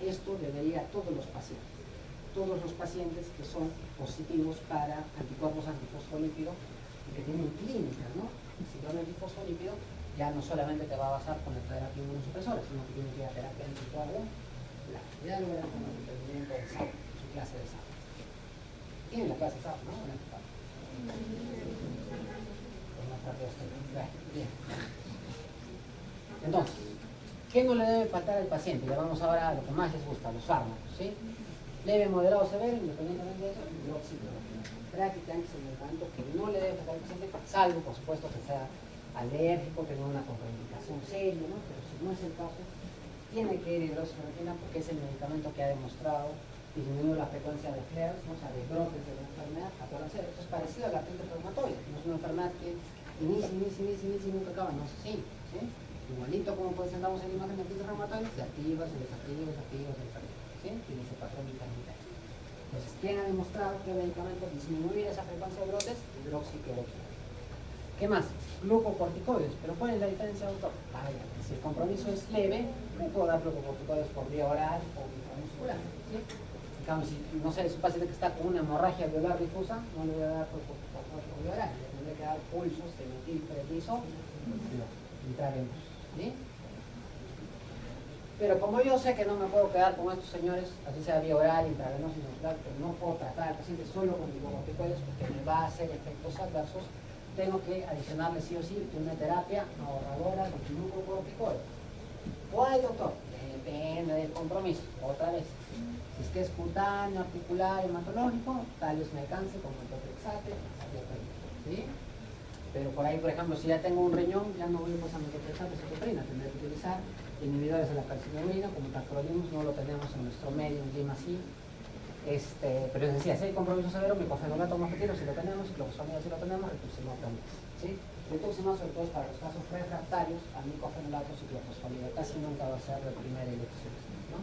[SPEAKER 1] esto debería a todos los pacientes que son positivos para anticuerpos antifosfolípido y que tienen clínicas, ¿no? El síndrome antifosfolípido ya no solamente te va a basar con la terapia inmunosupresora, sino que tiene que ir a terapia anticoagulante. Ya lo verán con el entendimiento de SAP, su clase de SAP. Tienen la clase de SAP, ¿no? Bien. Entonces, ¿qué no le debe faltar al paciente? Ya vamos ahora a lo que más les gusta, los fármacos, ¿sí? Leve, moderado, severo, independientemente de eso, prácticamente es el medicamento que no le debe faltar al paciente, salvo, por supuesto, que sea alérgico, que tenga una contraindicación seria, ¿no? Pero si no es el caso, tiene que ir hidroxicloroquina porque es el medicamento que ha demostrado disminuye la frecuencia de flares, ¿no? O sea, de brotes de la enfermedad. Acuérdense, esto es parecido a la artritis reumatoide, no es una enfermedad que inicia y nunca acaba, no es así, ¿sí? Igualito como presentamos en la imagen de artritis reumatoide, se activa, se desactiva, ¿sí? Tiene ese patrón intermitente. Entonces, ¿quién ha demostrado que el medicamento disminuye esa frecuencia de brotes? Hidroxicloroquina. ¿Qué más? Glucocorticoides. ¿Pero cuál es la diferencia, doctor? Vaya, si el compromiso es leve, no puedo dar glucocorticoides por vía oral o intramuscular, ¿sí? En cambio, si, no sé, es un paciente que está con una hemorragia alveolar difusa, no le voy a dar por vía oral, le tendré que dar pulsos de metilpredniso intravenous, ¿sí? Pero como yo sé que no me puedo quedar con estos señores, así sea vía oral, intravenosa, intramuscular, pero no puedo tratar al paciente solo con glucocorticoides porque me va a hacer efectos adversos, tengo que adicionarle sí o sí una terapia ahorradora de glucocorticoides. ¿Cuál, doctor? Depende del compromiso. Otra vez, si es que es cutáneo, articular, hematológico, tal vez me alcance con metotrexate, ¿sí? Pero por ahí, por ejemplo, si ya tengo un riñón, ya no voy a usar metotrexate, citoprina, tendré que utilizar inhibidores de la calcineurina, como tacrolimus, no lo tenemos en nuestro medio, en Lima sí. Pero es decir, si hay compromiso severo, micofenolato mofetilo si lo tenemos, clofosfamida si lo tenemos, rituximab también, ¿sí? Rituximab sobre todo es para los casos refractarios a micofenolato y clofosfamida, casi nunca va a ser la primera elección, ¿no?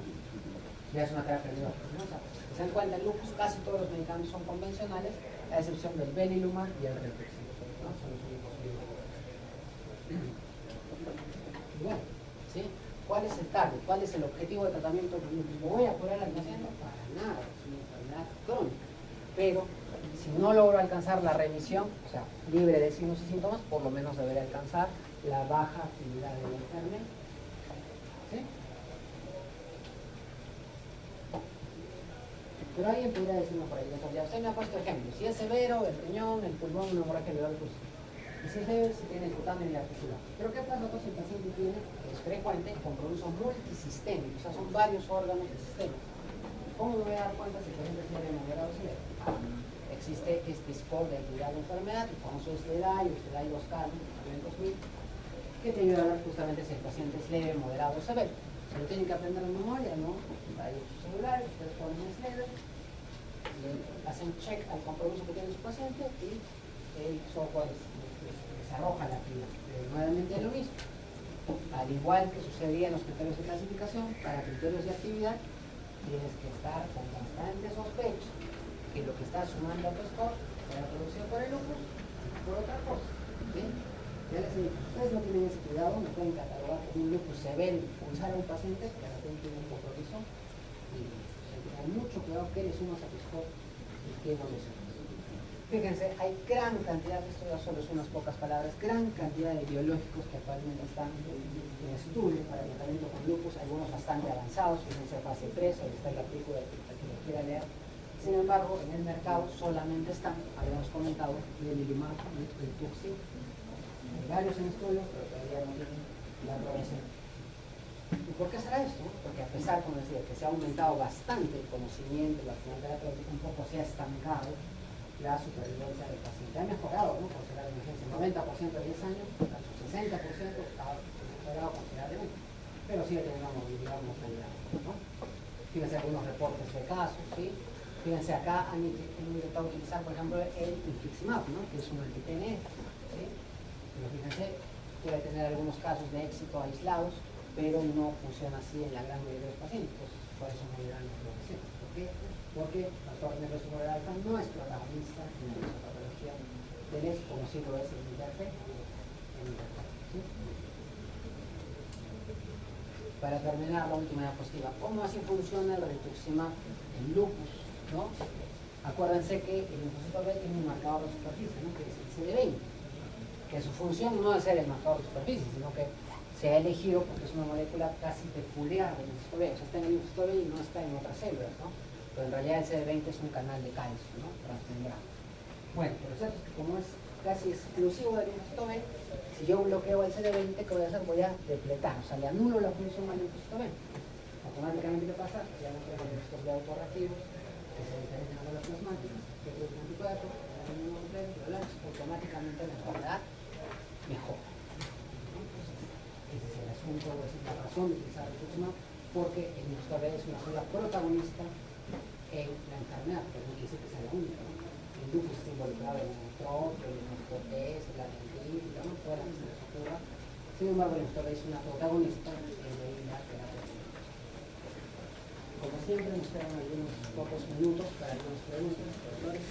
[SPEAKER 1] Ya es una terapia biológica, ¿no? O sea, si se dan cuenta, en lupus casi todos los medicamentos son convencionales, a excepción del Benilumab y el rituximab, ¿no? Son los únicos biológicos. Bueno, ¿sí? ¿Cuál es el target? ¿Cuál es el objetivo de tratamiento del lupus? ¿Lo voy a curar al paciente? Para nada, es una enfermedad crónica. Pero si no logro alcanzar la remisión, o sea, libre de signos y síntomas, por lo menos debería alcanzar la baja actividad de la enfermedad. ¿Sí? Pero alguien podría decirme por ahí, ya usted me ha puesto ejemplo, si es severo, el riñón, el pulmón, una hemorragia alveolar difusa. Y si es leve, si tiene el cutáneo y la articular. Pero ¿qué pasa si el paciente tiene, es frecuente, compromiso multisistémico? O sea, son varios órganos y sistemas. ¿Cómo me voy a dar cuenta si el paciente tiene moderado o severo? Existe este score de actividad de enfermedad, el famoso SLEDAI o SLEDAI 2K, en 2000, que te ayuda a ver justamente si el paciente es leve, moderado o severo. Se lo tienen que aprender en memoria, ¿no? Hay su celular, ustedes ponen SLEDAI, le hacen check al compromiso que tiene su paciente y el software se arroja la actividad. Nuevamente es lo mismo. Al igual que sucedía en los criterios de clasificación, para criterios de actividad tienes que estar con constante sospecha que lo que está sumando a tu score sea producido por el lupus y por otra cosa. ¿Sí? Ya les he dicho, ustedes no tienen ese cuidado, no pueden catalogar como un lupus severo y pulsar a un paciente que de repente tiene un compromiso y hay mucho cuidado que le sumas a tu score y que no le sumas. Fíjense, hay gran cantidad, esto ya solo son unas pocas palabras, gran cantidad de biológicos que actualmente están en estudio para el tratamiento con lupus, algunos bastante avanzados, fíjense fase 3, ahí está el artículo que lo quiera leer. Sin embargo, en el mercado solamente están, habíamos comentado, Benilumab y Rituximab. Hay varios en estudio, pero todavía no tienen la aprobación. ¿Y por qué será esto? Porque a pesar, como decía, que se ha aumentado bastante el conocimiento, la actividad terapéutica un poco se ha estancado, la supervivencia del paciente ha mejorado, ¿no? Por ser la emergencia, 90% de 10 años, hasta su 60% ha mejorado considerablemente, pero sigue teniendo una movilidad muy grande, ¿no? Fíjense algunos reportes de casos, ¿sí? Fíjense acá han intentado utilizar, por ejemplo, el infliximab, ¿no? Que es un anti-TNF, ¿sí? Pero fíjense, puede tener algunos casos de éxito aislados, pero no funciona así en la gran mayoría de los pacientes, por eso no le dan la aprobación. ¿Por qué? Porque el factor nervioso alfa no es protagonista en la patología del ex, como sí lo es el interfe, ¿sí? Para terminar, la última diapositiva. ¿Cómo así funciona el rituximab en lupus? ¿No? Acuérdense que el linfocito B tiene un marcador de superficie, ¿no? Que es el CD20, que su función no es ser el marcador de superficie, sino que se ha elegido porque es una molécula casi peculiar del linfocito B, o sea, está en el linfocito B y no está en otras células, ¿no? Pero en realidad el CD20 es un canal de calcio, ¿no? Transmembrano. Bueno, pero cierto es que como es casi exclusivo del linfocito B, si yo bloqueo el CD20, ¿qué voy a hacer? Voy a depletar, o sea, le anulo la función al linfocito B. Automáticamente, ¿qué pasa? Ya no tengo linfocitos B autorreactivos, que se diferencian de los plasmáticos, que producen anticuerpos, automáticamente la enfermedad mejora. Ese es el asunto, esa es la razón de utilizar el rituximab, porque el linfocito B es una célula protagonista en la enfermedad, pero no quiere decir que sea la única, ¿no? El lupus está involucrado en el artroscopio, el hematopoiesis, la artritis, ¿no? Todas las que se nos ocurra. Sin embargo, la doctora es una protagonista de la terapia. Como siempre, nos quedan algunos pocos minutos para algunas preguntas, doctores.